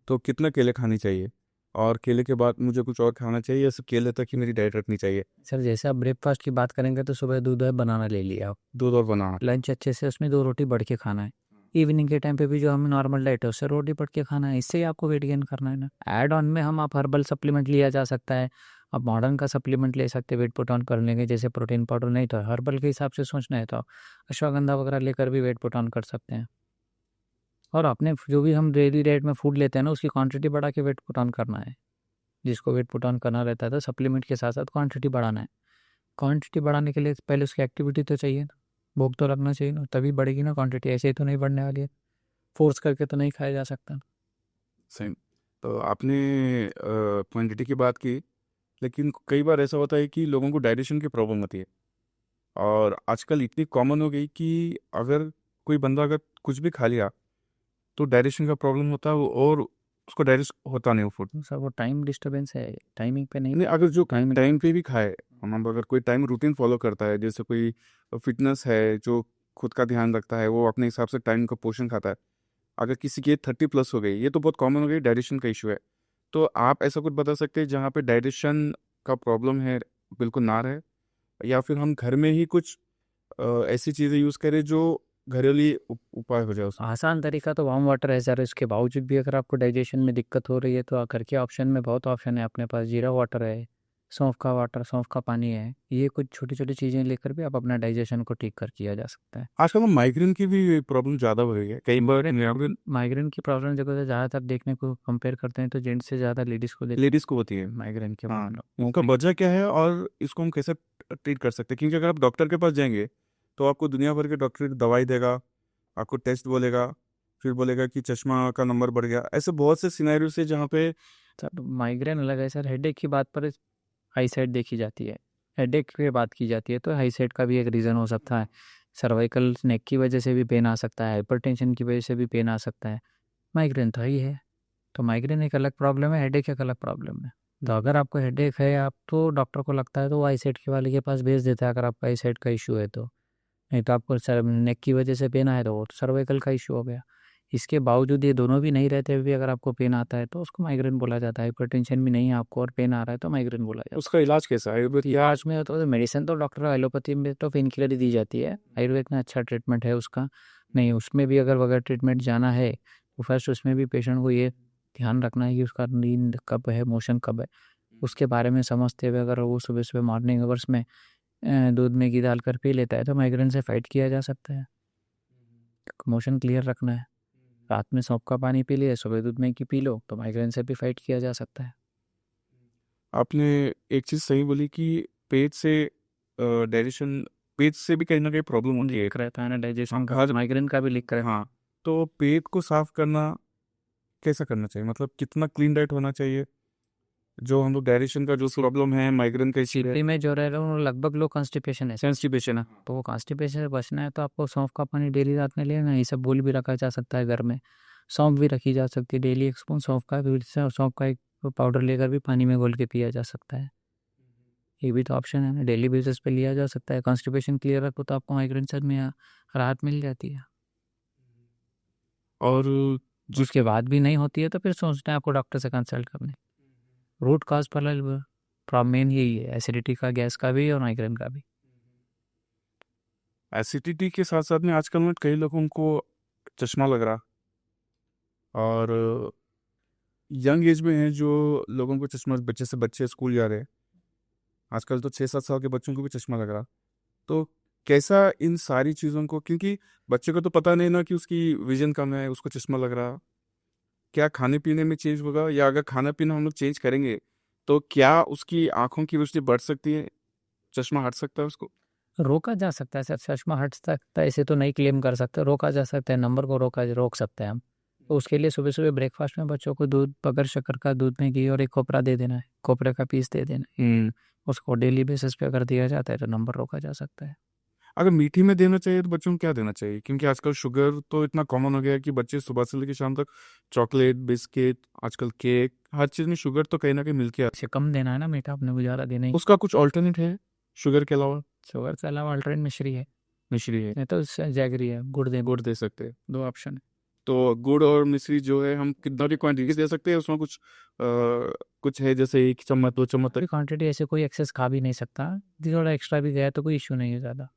तो कितना केले खानी चाहिए, और केले के बाद मुझे कुछ और खाना चाहिए, या सिर्फ केले तक ही मेरी डाइट रखनी चाहिए? सर जैसे आप ब्रेकफास्ट की बात करेंगे तो सुबह दूध और बनाना ले लिया आप, दूध और बनाना। लंच अच्छे से उसमें 2 रोटी बढ़ के खाना है, इवनिंग के टाइम पे भी जो हमें नॉर्मल डाइट है उससे रोटी बढ़ के खाना है, इससे ही आपको वेट गेन करना है ना। ऐड ऑन में हम आप हर्बल सप्लीमेंट लिया जा सकता है, आप मॉडर्न का सप्लीमेंट ले सकते हैं वेट पुट ऑन करने के, जैसे प्रोटीन पाउडर नहीं तो हर्बल के हिसाब से सोचना है तो अश्वगंधा वगैरह लेकर भी वेट पुट ऑन कर सकते हैं। और अपने जो भी हम डेली डाइट में फूड लेते हैं ना उसकी क्वांटिटी बढ़ा के वेट पुट ऑन करना है। जिसको वेट पुट ऑन करना रहता है तो सप्लीमेंट के साथ साथ क्वांटिटी बढ़ाना है। क्वांटिटी बढ़ाने के लिए पहले उसकी एक्टिविटी तो चाहिए ना, भूख तो लगना चाहिए ना, तभी बढ़ेगी ना क्वांटिटी, ऐसे ही तो नहीं बढ़ने वाली है, फोर्स करके तो नहीं खाया जा सकता। सही। तो आपने क्वांटिटी की बात की, लेकिन कई बार ऐसा होता है कि लोगों को डाइजेशन की प्रॉब्लम होती है, और आजकल इतनी कॉमन हो गई कि अगर कोई बंदा अगर कुछ भी खा लिया तो डाइजेशन का प्रॉब्लम होता है, और उसको डाइजेस्ट होता नहीं वो फूड। सर वो टाइम डिस्टर्बेंस है, टाइमिंग पे नहीं। नहीं, अगर जो टाइम पे भी खाए, मतलब अगर कोई टाइम रूटीन फॉलो करता है, जैसे कोई फिटनेस है जो खुद का ध्यान रखता है, वो अपने हिसाब से टाइम का पोर्शन खाता है, अगर किसी की 30+ हो गई, ये तो बहुत कॉमन हो गई, डाइजेशन का इशू है, तो आप ऐसा कुछ बता सकते हैं जहाँ पे डाइजेशन का प्रॉब्लम है बिल्कुल ना रहे, या फिर हम घर में ही कुछ ऐसी चीज़ें यूज़ करें जो घरेलू उपाय हो जाए उसमें? आसान तरीका तो वार्म वाटर है सर, इसके बावजूद भी अगर आपको डाइजेशन में दिक्कत हो रही है तो घर के ऑप्शन में बहुत ऑप्शन है अपने पास, जीरा वाटर है, सौंफ का वाटर, सौंफ का पानी है, ये कुछ छोटी छोटी चीज़ें लेकर भी आप अपना डाइजेशन को ठीक कर किया जा सकता है। आजकल तो माइग्रेन की भी प्रॉब्लम ज़्यादा हो गई है, कई बार माइग्रेन की प्रॉब्लम जगह ज़्यादातर देखने को कंपेयर करते हैं तो जेंट्स से ज़्यादा लेडीज़ को लेडीज़ को होती है। माइग्रेन के हाँ, प्रॉब्लम। उनका वजह क्या है और इसको हम कैसे ट्रीट कर सकते हैं? क्योंकि अगर आप डॉक्टर के पास जाएंगे तो आपको दुनिया भर के डॉक्टर दवाई देगा, आपको टेस्ट बोलेगा, फिर बोलेगा कि चश्मा का नंबर बढ़ गया, ऐसे बहुत से सिनेरियो से जहाँ पे। सर माइग्रेन अलग है सर, हेडेक की बात पर हाई साइड देखी जाती है, हेडेक की बात की जाती है तो हाई साइड का भी एक रीज़न हो सकता है, सर्वाइकल नेक की वजह से भी पेन आ सकता है, हाइपरटेंशन की वजह से भी पेन आ सकता है, माइग्रेन तो ही है। तो माइग्रेन एक अलग प्रॉब्लम है, हेडेक एक अलग प्रॉब्लम है। तो अगर आपको हेडेक है आप तो डॉक्टर को लगता है तो वो आई साइड के वाले के पास भेज देता है अगर आपका आई साइड का इशू है तो, नहीं तो आपको सर नेक की वजह से पेन आया तो वो तो सर्वाइकल का इशू हो गया। इसके बावजूद ये दोनों भी नहीं रहते हुए भी अगर आपको पेन आता है तो उसको माइग्रेन बोला जाता है। हाइपरटेंशन भी नहीं है आपको और पेन आ रहा है तो माइग्रेन बोला जाता है। उसका इलाज कैसा है आयुर्वेद? इलाज में तो मेडिसिन तो डॉक्टर एलोपैथी में तो पेन किलर ही दी जाती है, आयुर्वेद में अच्छा ट्रीटमेंट है उसका नहीं, उसमें भी अगर वगैरह ट्रीटमेंट जाना है तो फर्स्ट उसमें भी पेशेंट को ये ध्यान रखना है कि उसका नींद कब है, मोशन कब है, उसके बारे में समझते हुए अगर वो सुबह सुबह मॉर्निंग आवर्स में दूध में घी डालकर पी लेता है तो माइग्रेन से फाइट किया जा सकता है। मोशन क्लियर रखना है। रात में सौंफ का पानी पी लिया, सुबह दूध में घी पी लो, तो माइग्रेन से भी फाइट किया जा सकता है। आपने एक चीज़ सही बोली कि पेट से डाइजेशन, पेट से भी कहीं ना कहीं प्रॉब्लम होती है। लीक रहता है ना डाइजेशन का, हाँ माइग्रेन का भी लीक रहता है। हाँ, तो पेट को साफ करना कैसा करना चाहिए, मतलब कितना क्लीन डाइट होना चाहिए? जो हम लोग डाइजेशन का जो प्रॉब्लम है, माइग्रेन का इसी सीपी में जो रह रहे हैं लगभग लोग कॉन्स्टिपेशन है, सेंसिटिवेशन है। तो वो कॉन्स्टिपेशन से बचना है तो आपको सौंफ का पानी डेली रात में लेना है। ये सब बोल भी रखा जा सकता है घर में, सौंफ भी रखी जा सकती है डेली 1 स्पून सौंफ का भी, और सौंफ का एक पाउडर लेकर भी पानी में घोल के पिया जा सकता है। ये भी तो ऑप्शन है ना, डेली बेसिस पे लिया जा सकता है। कॉन्स्टिपेशन क्लियर रखो तो आपको माइग्रेन से में राहत मिल जाती है। और उसके बाद भी नहीं होती है तो फिर सोचना है आपको डॉक्टर से कंसल्ट करने। रूट कॉज पर प्रॉब्लम मेन यही है, एसिडिटी का, गैस का भी और माइग्रेन का भी। एसिडिटी के साथ साथ में आजकल में कई लोगों को चश्मा लग रहा, और यंग एज में है जो लोगों को चश्मा, बच्चे से बच्चे स्कूल जा रहे हैं आजकल, तो 6-7 साल के बच्चों को भी चश्मा लग रहा। तो कैसा इन सारी चीज़ों को, क्योंकि बच्चे को तो पता नहीं ना कि उसकी विजन कम है, उसको चश्मा लग रहा, क्या खाने पीने में चेंज होगा, या अगर खाना पीना हम लोग चेंज करेंगे तो क्या उसकी आंखों की रोशनी बढ़ सकती है, चश्मा हट सकता है उसको? रोका जा सकता है सर, चश्मा हट सकता है ऐसे तो नहीं क्लेम कर सकते, रोका जा सकता है, नंबर को रोक सकते हैं हम। तो उसके लिए सुबह सुबह ब्रेकफास्ट में बच्चों को दूध, बगैर शक्कर का दूध में घी और एक खोपरा दे देना है, खोपरे का पीस दे देना है। उसको डेली बेसिस पे अगर दिया जाता है तो नंबर रोका जा सकता है। अगर मीठी में देना चाहिए तो बच्चों को क्या देना चाहिए? क्योंकि आजकल शुगर तो इतना कॉमन हो गया है कि बच्चे सुबह से लेकर शाम तक चॉकलेट, बिस्किट, आजकल केक, हर चीज़ में शुगर तो कहीं ना कहीं मिल के इसे कम देना है ना मीठा, अपने को ज़्यादा देना ही। उसका कुछ ऑल्टरनेट है शुगर के अलावा? शुगर के अलावा अल्टरनेट मिश्री है, मिश्री है, नहीं तो जैगरी है, गुड़ दे सकते हैं। 2 ऑप्शन है। तो गुड़ और मिश्री जो है हम कितना भी क्वांटिटी दे सकते हैं, उसमें कुछ है जैसे 1 चम्मच 2 चम्मच तक? क्वांटिटी ऐसे कोई एक्सेस खा भी नहीं सकता, थोड़ा एक्स्ट्रा भी गया तो कोई इशू नहीं है ज़्यादा।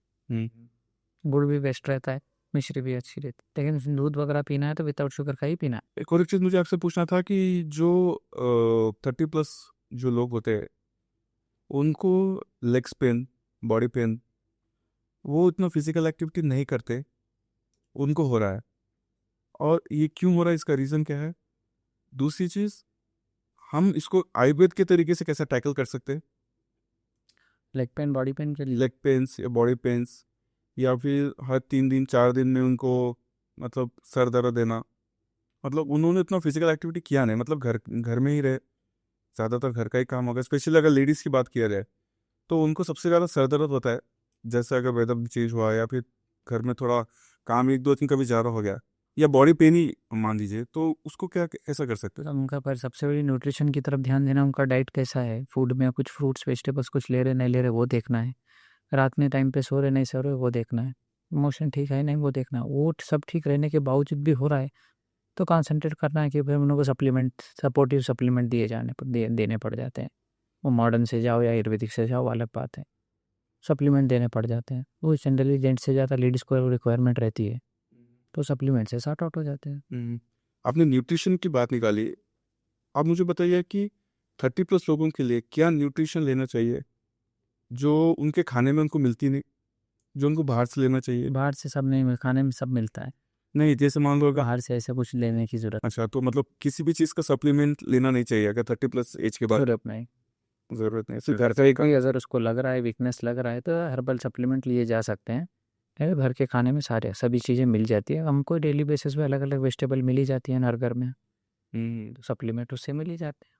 गुड़ भी बेस्ट रहता है, मिश्री भी अच्छी रहती है, लेकिन दूध वगैरह पीना है तो विदाउट शुगर का ही पीना है। एक और एक चीज़ मुझे आपसे पूछना था कि जो 30+ जो लोग होते हैं उनको लेग्स पेन, बॉडी पेन, वो इतना फिजिकल एक्टिविटी नहीं करते, उनको हो रहा है, और ये क्यों हो रहा है, इसका रीज़न क्या है? दूसरी चीज़, हम इसको आयुर्वेद के तरीके से कैसे टैकल कर सकते हैं? लेग पेन, बॉडी पेन के लिए लेग पेन्स या बॉडी पेन्स, या फिर हर 3 दिन 4 दिन में उनको मतलब सर दर्द देना, मतलब उन्होंने इतना फिजिकल एक्टिविटी किया नहीं, मतलब घर घर में ही रहे, ज़्यादातर घर का ही काम होगा। स्पेशली अगर लेडीज़ की बात किया जाए तो उनको सबसे ज़्यादा सर दर्द होता है, जैसे अगर वेदर चेंज हुआ या फिर घर में थोड़ा काम 1-2 दिन कभी ज़्यादा हो गया, या बॉडी पेन ही मान लीजिए, तो उसको क्या ऐसा कर सकते हैं? तो उनका पर सबसे बड़ी न्यूट्रिशन की तरफ ध्यान देना, उनका डाइट कैसा है, फूड में कुछ फ्रूट्स वेजिटेबल्स कुछ ले रहे नहीं ले रहे वो देखना है, रात में टाइम पे सो रहे नहीं सो रहे वो देखना है, मोशन ठीक है नहीं वो देखना है। वो सब ठीक रहने के बावजूद भी हो रहा है तो कंसंट्रेट करना है कि भाई उन लोगों को सप्लीमेंट, सपोर्टिव सप्लीमेंट देने पड़ जाते हैं। वो मॉडर्न से जाओ या आयुर्वेदिक से जाओ अलग बात है, सप्लीमेंट देने पड़ जाते हैं। वो जनरली जेंट्स से ज़्यादा लेडीज़ को रिक्वायरमेंट रहती है, तो सप्लीमेंट से सॉर्ट आउट हो जाते हैं। आपने न्यूट्रिशन की बात निकाली, आप मुझे बताइए कि 30+ लोगों के लिए क्या न्यूट्रिशन लेना चाहिए जो उनके खाने में उनको मिलती नहीं, जो उनको बाहर से लेना चाहिए? बाहर से सब नहीं, खाने में सब मिलता है, नहीं, जैसे मान लो अगर, बाहर से ऐसा कुछ लेने की जरूरत अच्छा, तो मतलब किसी भी चीज़ का सप्लीमेंट लेना नहीं चाहिए अगर 30+ एज के बाद? जरूरत नहीं। ज़रूरत नहीं, सिर्फ घर का ही कोई अगर उसको लग रहा है, वीकनेस लग रहा है, तो हर्बल सप्लीमेंट लिए जा सकते हैं। घर के खाने में सारे सभी चीज़ें मिल जाती है, हमको डेली बेसिस पे अलग अलग वेजिटेबल मिल ही जाती है हर घर में, तो सप्लीमेंट उससे मिल ही जाते हैं।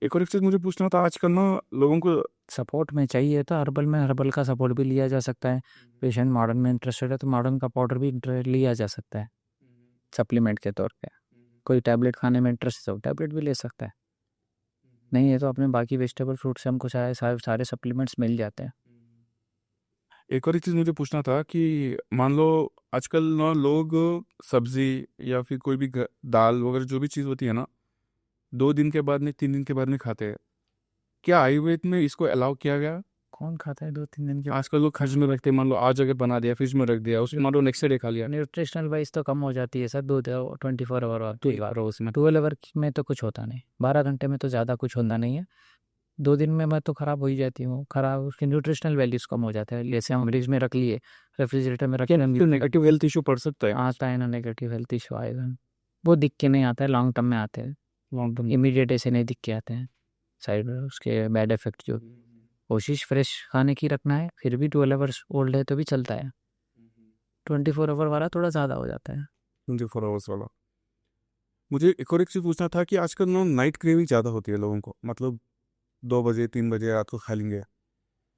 एक और एक चीज़ मुझे पूछना था, आजकल ना लोगों को सपोर्ट में चाहिए तो हर्बल का सपोर्ट भी लिया जा सकता है। पेशेंट मॉडर्न में इंटरेस्टेड है तो मॉडर्न का पाउडर भी लिया जा सकता है सप्लीमेंट के तौर पे। कोई टैबलेट खाने में इंटरेस्ट है तो टैबलेट भी ले सकता है, नहीं है तो अपने बाकी वेजिटेबल फ्रूट से हमको सारे सप्लीमेंट्स मिल जाते हैं। एक और एक चीज़ मुझे पूछना था कि मान लो आजकल ना लोग सब्जी या फिर कोई भी दाल वगैरह जो भी चीज़ होती है ना, 2 दिन के बाद में 3 दिन के बाद में खाते हैं, क्या आयुर्वेद में इसको अलाउ किया गया? कौन खाता है 2-3 दिन के बाद? आजकल लोग फ्रिज में रखते हैं, मान लो आज अगर बना दिया फ्रिज में रख दिया, उसके मान लो नेक्स्ट डे खा लिया। न्यूट्रिशनल वाइज तो कम हो जाती है सर, दूध 24 आवर रोज में 12 आवर में तो कुछ होता नहीं, 12 घंटे में तो ज़्यादा कुछ होता नहीं है। 2 दिन में मैं तो ख़राब हो ही जाती हूँ, ख़राब उसके न्यूट्रिशनल वैल्यूज़ कम हो जाते हैं। जैसे हम फ्रिज में रख लिए, रेफ्रिजरेटर में रखे, नेगेटिव हेल्थ इशू पड़ सकता है। आता है ना, नेगेटिव हेल्थ इशू आएगा। वो दिख के नहीं आता है, लॉन्ग टर्म में आते हैं। लॉन्ग टर्म इमीडिएट ऐसे नहीं दिख के आते हैं, साइड में उसके बैड इफेक्ट जो। कोशिश फ्रेश खाने की रखना है, फिर भी 12 आवर्स ओल्ड है तो भी चलता है। 24 आवर वाला थोड़ा ज़्यादा हो जाता है। 24 आवर्स वाला। मुझे एक और एक चीज़ पूछना था कि आजकल ना नाइट क्रेविंग ज़्यादा होती है लोगों को, मतलब 2 बजे 3 बजे रात को खा लेंगे।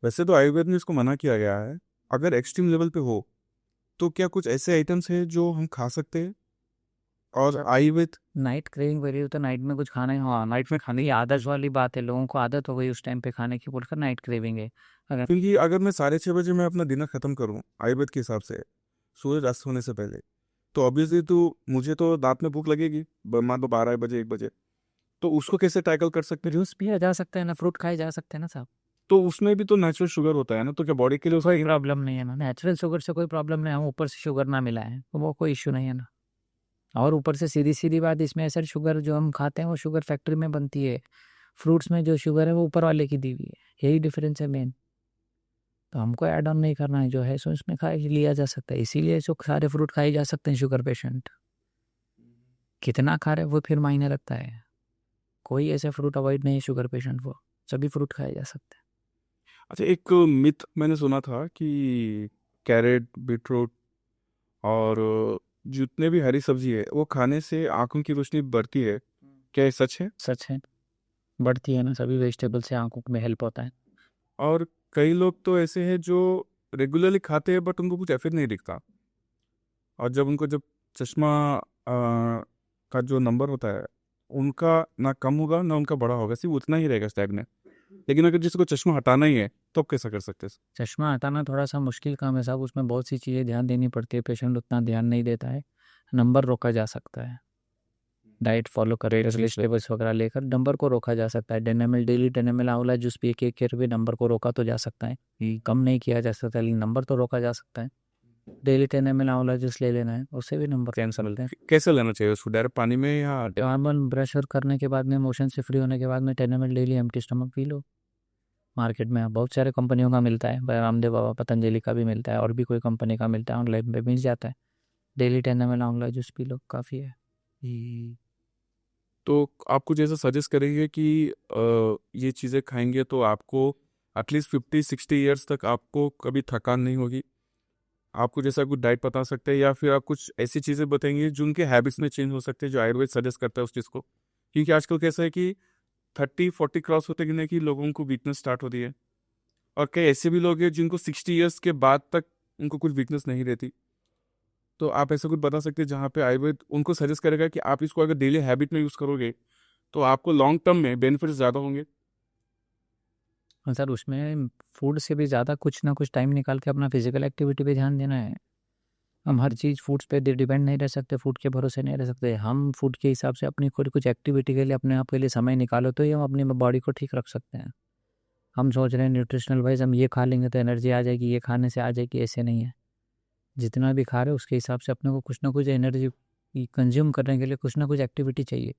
वैसे तो आयुर्वेद में इसको मना किया गया है, अगर एक्सट्रीम लेवल पे हो तो क्या कुछ ऐसे आइटम्स हैं जो हम खा सकते हैं? और आयुर्वेद नाइट क्रेविंग हो रही हो तो नाइट में कुछ खाना है, हाँ नाइट में खाने की आदत वाली बात है, लोगों को आदत हो गई उस टाइम पे खाने की, बोलकर नाइट क्रेविंग है। अगर क्योंकि अगर मैं 6:30 बजे मैं अपना डिनर खत्म करूं आयुर्वेद के हिसाब से, सूरज अस्त होने से पहले, तो ऑब्वियसली तो मुझे तो रात में भूख लगेगी, मान लो 12 बजे 1 बजे, तो उसको कैसे टैकल कर सकते हैं? जूस पिया जा सकता है ना, फ्रूट खाए जा सकते हैं ना साहब, तो उसमें भी तो नेचुरल शुगर होता है ना, तो क्या बॉडी के लिए उसका कोई प्रॉब्लम नहीं है ना। नेचुरल शुगर से कोई प्रॉब्लम नहीं है, हम ऊपर से शुगर ना मिला है तो वो कोई इश्यू नहीं है ना। और ऊपर से सीधी सीधी बात इसमें है सर, शुगर जो हम खाते हैं वो शुगर फैक्ट्री में बनती है, फ्रूट्स में जो शुगर है वो ऊपर वाले की दी हुई है, यही डिफरेंस है मेन। तो हमको ऐड ऑन नहीं करना है, जो है सो इसमें खा लिया जा सकता है, इसीलिए जो सारे फ्रूट खाए जा सकते हैं शुगर पेशेंट। कितना खा रहे वो फिर मायने रखता है, कोई ऐसा फ्रूट अवॉइड नहीं है शुगर पेशेंट को, सभी फ्रूट खाए जा सकते हैं। अच्छा, एक मिथ मैंने सुना था कि कैरेट, बीटरूट और जितने भी हरी सब्जी है वो खाने से आंखों की रोशनी बढ़ती है, क्या ये सच है? सच है, बढ़ती है ना, सभी वेजिटेबल से आंखों में हेल्प होता है। और कई लोग तो ऐसे हैं जो रेगुलरली खाते हैं बट उनको कुछ इफेक्ट नहीं दिखता, और जब चश्मा का जो नंबर होता है उनका ना कम होगा ना उनका बड़ा होगा, सिर्फ उतना ही रहेगा स्टैग्नेंट। लेकिन अगर जिसको चश्मा हटाना ही है तो आप कैसा कर सकते हैं? चश्मा हटाना थोड़ा सा मुश्किल काम है साहब, उसमें बहुत सी चीज़ें ध्यान देनी पड़ती है, पेशेंट उतना ध्यान नहीं देता है। नंबर रोका जा सकता है, डाइट फॉलो करे, वेजिटेबल्स वगैरह लेकर नंबर को रोका जा सकता है। डेनेमिल, डेली डेनेमिल आंवला जूस पी के भी नंबर को रोका तो जा सकता है, ये कम नहीं किया जा सकता लेकिन नंबर तो रोका जा सकता है। डेली डेनेमिल आंवला जूस ले लेना है, उससे भी नंबर कैंसिल होते हैं। कैसे लेना चाहिए उसको, डायरेक्ट पानी में या नॉर्मल ब्रश और करने के बाद में, मोशन से फ्री होने के बाद में टेनेमिल daily empty stomach P low. Market में बहुत सारे कंपनियों का मिलता है, रामदेव बाबा पतंजलि का भी मिलता है, और भी कोई कंपनी का मिलता है, ऑनलाइन पे मिल जाता है। डेली 10 ml आंवला जूस पी लो, काफ़ी है। तो आप कुछ ऐसा सजेस्ट करेंगे कि ये चीज़ें खाएंगे तो आपको एटलीस्ट 50-60 ईयर्स तक आपको कभी थकान नहीं होगी? आपको जैसा कुछ डाइट बता सकते हैं, या फिर आप कुछ ऐसी चीज़ें बताएंगे जो उनके हैबिट्स में चेंज हो सकते हैं, जो आयुर्वेद सजेस्ट करता है उस चीज़ को? क्योंकि आजकल कैसा है कि 30-40 क्रॉस होते कि नहीं कि लोगों को वीकनेस स्टार्ट होती है, और कई ऐसे भी लोग हैं जिनको 60 ईयर्स के बाद तक उनको कुछ वीकनेस नहीं रहती। तो आप ऐसा कुछ बता सकते हैं जहाँ पे आयुर्वेद उनको सजेस्ट करेगा कि आप इसको अगर डेली हैबिट में यूज़ करोगे तो आपको लॉन्ग टर्म में बेनिफिट्स ज़्यादा होंगे? हाँ सर, उसमें फूड से भी ज़्यादा कुछ ना कुछ टाइम निकाल के अपना फिजिकल एक्टिविटी पे ध्यान देना है। हम हर चीज़ फूड्स पे डिपेंड नहीं रह सकते, फूड के भरोसे नहीं रह सकते। हम फूड के हिसाब से अपनी खुद कुछ एक्टिविटी के लिए अपने आप के लिए समय निकालो तो ही हम अपनी बॉडी को ठीक रख सकते हैं। हम सोच रहे हैं न्यूट्रिशनल वाइज हम ये खा लेंगे तो एनर्जी आ जाएगी, ये खाने से आ जाएगी, ऐसे नहीं है। जितना भी खा रहे हो उसके हिसाब से अपने को कुछ ना कुछ एनर्जी कंज्यूम करने के लिए कुछ ना कुछ एक्टिविटी चाहिए,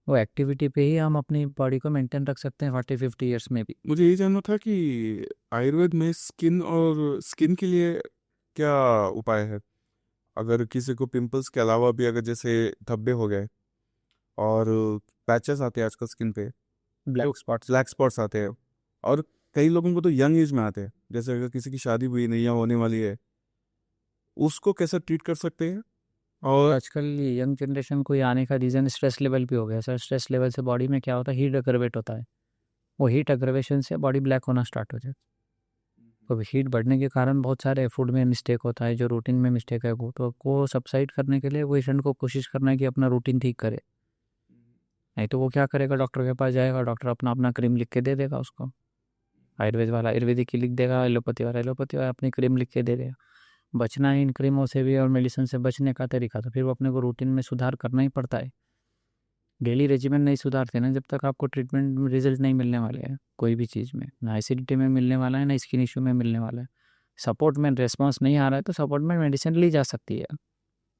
वो एक्टिविटी पे ही हम अपनी बॉडी को मेंटेन रख सकते हैं 40-50 ईयर्स में भी। मुझे ये जानना था कि आयुर्वेद में स्किन के लिए क्या उपाय है? अगर किसी को पिंपल्स के अलावा भी अगर जैसे धब्बे हो गए और पैचेस आते हैं आजकल स्किन पे, ब्लैक स्पॉट्स आते हैं, और कई लोगों को तो यंग एज में आते हैं, जैसे अगर किसी की शादी हुई नहीं या होने वाली है, उसको कैसे ट्रीट कर सकते हैं? और आजकल यंग जनरेशन को ये आने का रीज़न स्ट्रेस लेवल भी हो गया सर। स्ट्रेस लेवल से बॉडी में क्या होता है, हीट अग्रवेट होता है, वो हीट अग्रवेशन से बॉडी ब्लैक होना स्टार्ट हो जाए। तो हीट बढ़ने के कारण बहुत सारे फूड में मिस्टेक होता है, जो रूटीन में मिस्टेक है वो तो को सबसाइड करने के लिए वो पेशेंट को कोशिश करना है कि अपना रूटीन ठीक करे। नहीं तो वो क्या करेगा, डॉक्टर के पास जाएगा, डॉक्टर अपना अपना क्रीम लिख के दे देगा उसको, आयुर्वेद वाला आयुर्वेदिक की लिख देगा, एलोपैथी वाला अपनी क्रीम लिख के दे देगा। बचना है इन क्रीमों से भी और मेडिसिन से बचने का तरीका, तो फिर वो अपने को रूटीन में सुधार करना ही पड़ता है। डेली रेजिमेंट नहीं सुधारते ना, जब तक आपको ट्रीटमेंट में रिजल्ट नहीं मिलने वाले हैं कोई भी चीज़ में, ना एसिडिटी में मिलने वाला है ना स्किन इशू में मिलने वाला है। सपोर्ट में रिस्पॉन्स नहीं आ रहा है तो सपोर्ट में मेडिसिन ली जा सकती है,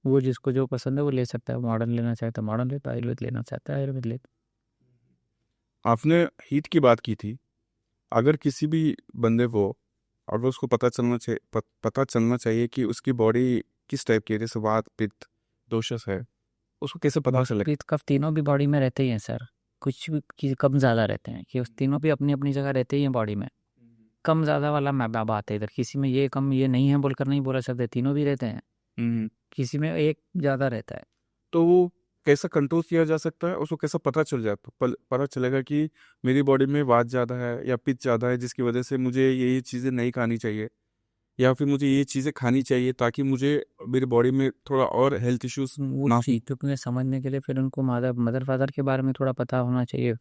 वो जिसको जो पसंद है वो ले सकता है। मॉडर्न लेना चाहता है मॉडर्न लेता है, आयुर्वेद लेना चाहता है आयुर्वेद लेता आपने हीट की बात की थी। अगर किसी भी बंदे को, अगर उसको पता चलना चाहिए कि उसकी बॉडी किस टाइप की है, जैसे वात पित्त दोषस है, उसको कैसे पता है। चलेगा? पित्त कफ तीनों भी बॉडी में रहते ही हैं सर, कुछ भी कम ज़्यादा रहते हैं, कि उस तीनों भी अपनी अपनी जगह रहते ही हैं बॉडी में। कम ज़्यादा वाला मैं बात है इधर, किसी में ये कम ये नहीं है बोलकर नहीं बोला सकते, तीनों भी रहते हैं, किसी में एक ज़्यादा रहता है। तो वो कैसा कंट्रोल किया जा सकता है? उसको कैसा पता चल जाता, पता चलेगा कि मेरी बॉडी में वात ज़्यादा है या पित्त ज़्यादा है, जिसकी वजह से मुझे ये चीज़ें नहीं खानी चाहिए, या फिर मुझे ये चीज़ें खानी चाहिए ताकि मुझे मेरी बॉडी में थोड़ा और हेल्थ इश्यूज वो ना हो? चीज़ों को समझने के लिए फिर उनको मदर फादर के बारे में थोड़ा पता होना चाहिए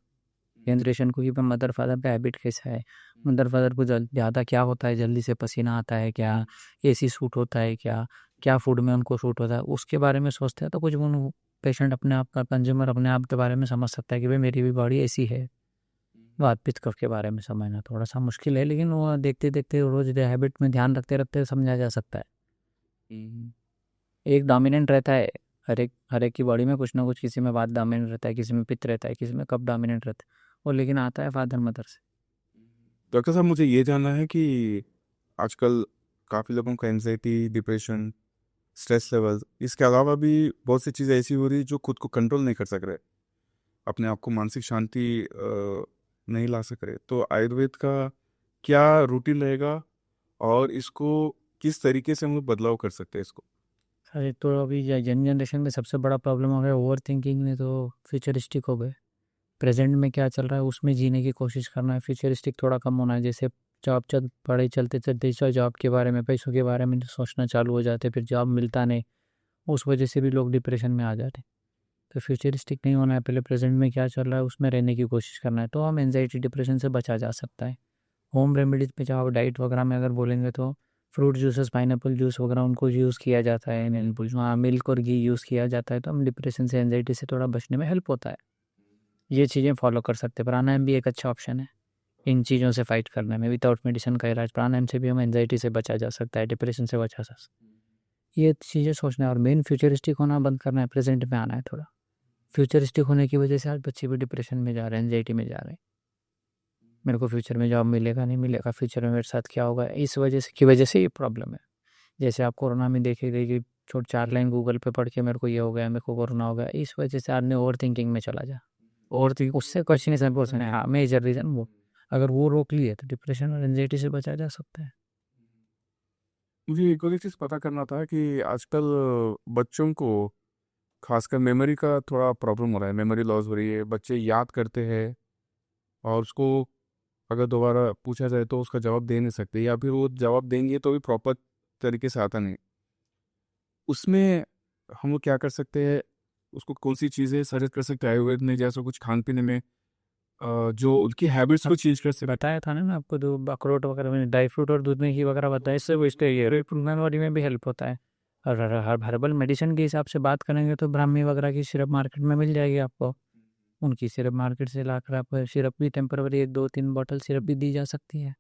जनरेशन को, कि मदर फादर का हैबिट कैसा है, मदर फादर को ज़्यादा क्या होता है, जल्दी से पसीना आता है क्या, एसी सूट होता है क्या, क्या फूड में उनको सूट होता है, उसके बारे में सोचते हैं तो कुछ वो पेशेंट अपने आप का कंज्यूमर अपने आप के बारे में समझ सकता है कि भाई मेरी भी बॉडी ऐसी है। वात पित्त कफ के बारे में समझना थोड़ा सा मुश्किल है, लेकिन वो देखते देखते रोज हैबिट में ध्यान रखते रखते समझा जा सकता है। एक डोमिनेंट रहता है हर एक की बॉडी में कुछ ना कुछ, किसी में वात डोमिनेंट रहता है, किसी में पित्त रहता है, किसी में कफ डोमिनेंट रहता है, वो लेकिन आता है फादर मदर से। डॉक्टर साहब, मुझे ये जानना है कि आजकल काफ़ी लोगों का एंजाइटी, डिप्रेशन, स्ट्रेस लेवल, इसके अलावा भी बहुत सी चीज़ें ऐसी हो रही जो खुद को कंट्रोल नहीं कर सक रहे, अपने आप को मानसिक शांति नहीं ला सक रहे। तो आयुर्वेद का क्या रूटीन रहेगा और इसको किस तरीके से हम लोग बदलाव कर सकते हैं इसको? अरे तो अभी जनरेशन में सबसे बड़ा प्रॉब्लम हो गया ओवर थिंकिंग में, तो फ्यूचरिस्टिक हो गए। प्रेजेंट में क्या चल रहा है उसमें जीने की कोशिश करना है, फ्यूचरिस्टिक थोड़ा कम होना है। जैसे पढ़े चलते चलते जॉब के बारे में, पैसों के बारे में सोचना चालू हो जाते, फिर जॉब मिलता नहीं, उस वजह से भी लोग डिप्रेशन में आ जाते। तो फ्यूचरिस्टिक नहीं होना है, पहले प्रेजेंट में क्या चल रहा है उसमें रहने की कोशिश करना है, तो हम एंजाइटी डिप्रेशन से बचा जा सकता है। होम रेमेडीज पे चाहे डाइट वगैरह में अगर बोलेंगे तो फ्रूट जूसेस, पाइनएप्पल जूस वगैरह उनको यूज़ किया जाता है, मिल्क और घी यूज़ किया जाता है, तो हम डिप्रेशन से एंजाइटी से थोड़ा बचने में हेल्प होता है। ये चीज़ें फॉलो कर सकते हैं। प्राणायाम भी एक अच्छा ऑप्शन है इन चीज़ों से फाइट करने में। विदाउट मेडिसिन का इलाज प्राणायाम से भी हम एंजाइटी से बचा जा सकता है, डिप्रेशन से बचा जा सकता है। ये चीज़ें सोचना है और मेन फ्यूचरिस्टिक होना बंद करना है, प्रेजेंट में आना है थोड़ा। फ्यूचरिस्टिक होने की वजह से आज बच्चे भी डिप्रेशन में जा रहे हैं, एंजाइटी में जा रहे हैं। मेरे को फ्यूचर में जॉब मिलेगा नहीं मिलेगा, फ्यूचर में मेरे साथ क्या होगा, इस वजह से ये प्रॉब्लम है। जैसे आप कोरोना में देखेंगे कि 4 लाइन गूगल पे पढ़ के मेरे को ये हो गया, मेरे को कोरोना हो गया, इस वजह से आदमी ओवर थिंकिंग में चला जा, और उससे क्वेश्चन नहीं बोल सकते। हाँ, मेजर रीज़न वो, अगर वो रोक लिए तो डिप्रेशन और एंजाइटी से बचा जा सकता है। मुझे एक और चीज़ पता करना था कि आजकल बच्चों को खासकर मेमोरी का थोड़ा प्रॉब्लम हो रहा है, मेमोरी लॉस हो रही है, बच्चे याद करते हैं और उसको अगर दोबारा पूछा जाए तो उसका जवाब दे नहीं सकते, या फिर वो जवाब देंगे तो भी प्रॉपर तरीके से आता नहीं। उसमें हम लोग क्या कर सकते हैं? उसको कौन सी चीज़ें सजेस्ट कर सकते हैं आयुर्वेद में, जैसा कुछ खान पीने में जो उनकी हैबिट्स को चेंज कर सकते? बताया था ना आपको, जो अखरोट वगैरह में ड्राई फ्रूट और दूध में घी वगैरह बताया, इससे वो इम्प्रूवमेंट बॉडी में भी हेल्प होता है। और हर्बल मेडिसिन के हिसाब से बात करेंगे तो ब्राह्मी वगैरह की सिरप मार्केट में मिल जाएगी आपको, उनकी सिरप मार्केट से लाकर आप सिरप भी टेम्पररी 2-3 बॉटल सिरप भी दी जा सकती है,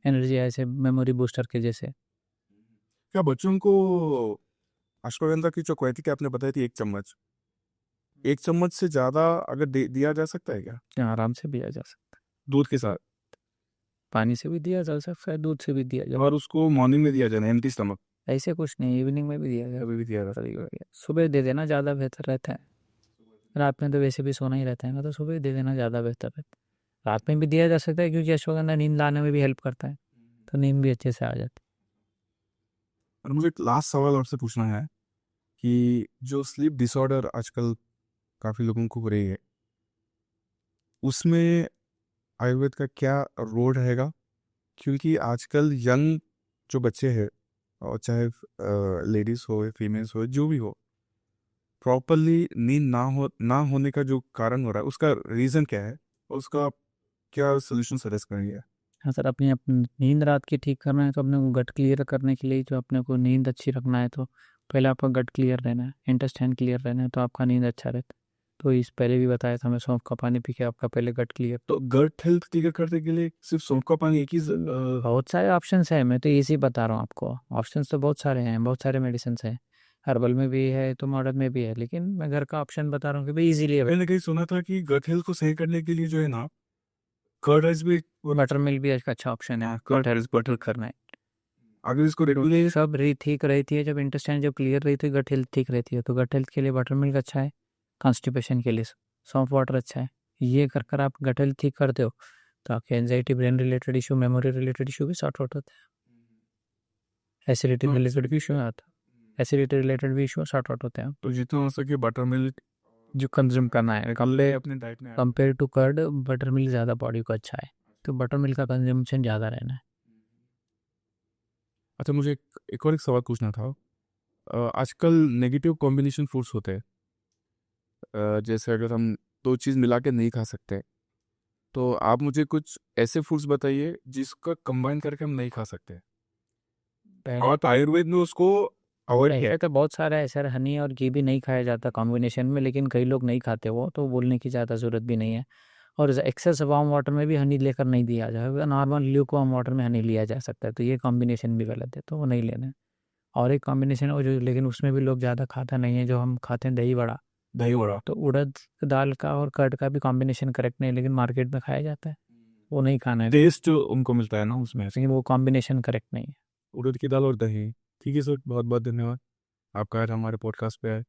एनर्जी ऐसे मेमोरी बूस्टर के जैसे। क्या बच्चों को अश्वगंधा की जो क्वांटिटी आपने बताई थी, 1 चम्मच से ज़्यादा अगर दिया जा सकता है क्या? आराम से दिया जा सकता है, दूध के साथ? पानी से भी दिया जा सकता है, दूध से भी दिया जा, और उसको मॉर्निंग में दिया जाना, एम्प्टी स्टमक? ऐसे कुछ नहीं, इवनिंग में भी दिया जा, कभी भी दिया जा सकता सकता, सुबह दे देना ज़्यादा बेहतर रहता है। रात में तो वैसे भी सोना ही रहता है ना, तो सुबह दे देना ज़्यादा बेहतर रहता है। रात में भी दिया जा सकता है क्योंकि अश्वगंधा नींद लाने में भी हेल्प करता है, तो नींद भी अच्छे से आ जाती है। और मुझे एक लास्ट सवाल आपसे पूछना है कि जो स्लीप डिसऑर्डर आजकल काफ़ी लोगों को हो रही है, उसमें आयुर्वेद का क्या रोल रहेगा? क्योंकि आजकल यंग जो बच्चे हैं, और चाहे लेडीज़ हो या फीमेल्स हो, जो भी हो, प्रॉपरली नींद ना होने का जो कारण हो रहा है, उसका रीज़न क्या है और उसका क्या सोल्यूशन सजेस्ट करेंगे? हाँ सर, अपनी नींद रात की ठीक करना है तो अपने को गट क्लियर करने के लिए, जो अपने को नींद अच्छी रखना है तो पहले आपका गट क्लियर रहना है, इंटेस्टाइन क्लियर रहना है, तो आपका नींद अच्छा रहता है। तो इस पहले भी बताया था मैं, सौंफ का पानी पी के आपका पहले गट क्लियर। तो गट हेल्थ क्लियर करने के लिए सिर्फ सौंफ का पानी एक ही बहुत सारे ऑप्शंस हैं, मैं तो इजी बता रहा हूँ आपको। ऑप्शंस तो बहुत सारे हैं, बहुत सारे मेडिसिन हैं, हर्बल में भी है तो मॉडर्न में भी है, लेकिन मैं घर का ऑप्शन बता रहा हूँ कि भाई इजीली मैंने कहीं सुना था कि गट हेल्थ को सही करने के लिए जो है ना, कर्ड राइस भी, बटर मिल्क भी एक अच्छा ऑप्शन है, गट हेल्थ बटर करना है। अगर इसको रेगुलर सब ठीक रहती है, जब इंटेस्टाइन जब क्लियर रहती है गट हेल्थ ठीक रहती है, तो गट हेल्थ के लिए बटर मिल्क अच्छा है, कॉन्स्टिपेशन के लिए सौंफ वाटर अच्छा है। ये कर कर आप गट हेल्थ ठीक करते हो तो आपके anxiety, brain related issue, memory related issue भी सॉर्ट आउट होते हैं। एसिडिटी रिलेटेड भी इशू आता है, एसिडिटी रिलेटेड भी इशू सॉर्ट आउट होते हैं। तो जितना हो सके बटर मिल्क जो कंज्यूम करना है ले अपने डाइट में compare to curd, buttermilk ज़्यादा बॉडी को अच्छा है, तो बटर मिल्क का कंजम्पशन ज़्यादा रहना है। अच्छा, मुझे एक और एक सवाल पूछना था। आजकल नेगेटिव कॉम्बिनेशन फूड्स होते हैं, जैसे अगर हम दो चीज़ मिला के नहीं खा सकते, तो आप मुझे कुछ ऐसे फूड्स बताइए जिसका कंबाइन करके हम नहीं खा सकते, और आयुर्वेद में उसको अवॉइड किया ऐसे है। तो बहुत सारा है सर, हनी और घी भी नहीं खाया जाता कॉम्बिनेशन में, लेकिन कई लोग नहीं खाते वो, तो बोलने की ज़्यादा ज़रूरत भी नहीं है। और एक्सेस वार्म वाटर में भी हनी लेकर नहीं दिया जाएगा, नॉर्मल ल्यूक वार्म वाटर में हनी लिया जा सकता है, तो ये कॉम्बिनेशन भी गलत है, तो वो नहीं लेना है। और एक कॉम्बिनेशन है जो, लेकिन उसमें भी लोग ज़्यादा खाता नहीं है, जो हम खाते हैं दही बड़ा, दही बड़ा। तो उड़द दाल का और कर्ड का भी कॉम्बिनेशन करेक्ट नहीं है, लेकिन मार्केट में खाया जाता है, वो नहीं खाना है, टेस्ट उनको मिलता है ना उसमें, लेकिन वो कॉम्बिनेशन करेक्ट नहीं है। उड़द की दाल और दही। ठीक है सर, बहुत बहुत धन्यवाद आपका आज हमारे पॉडकास्ट पे आए।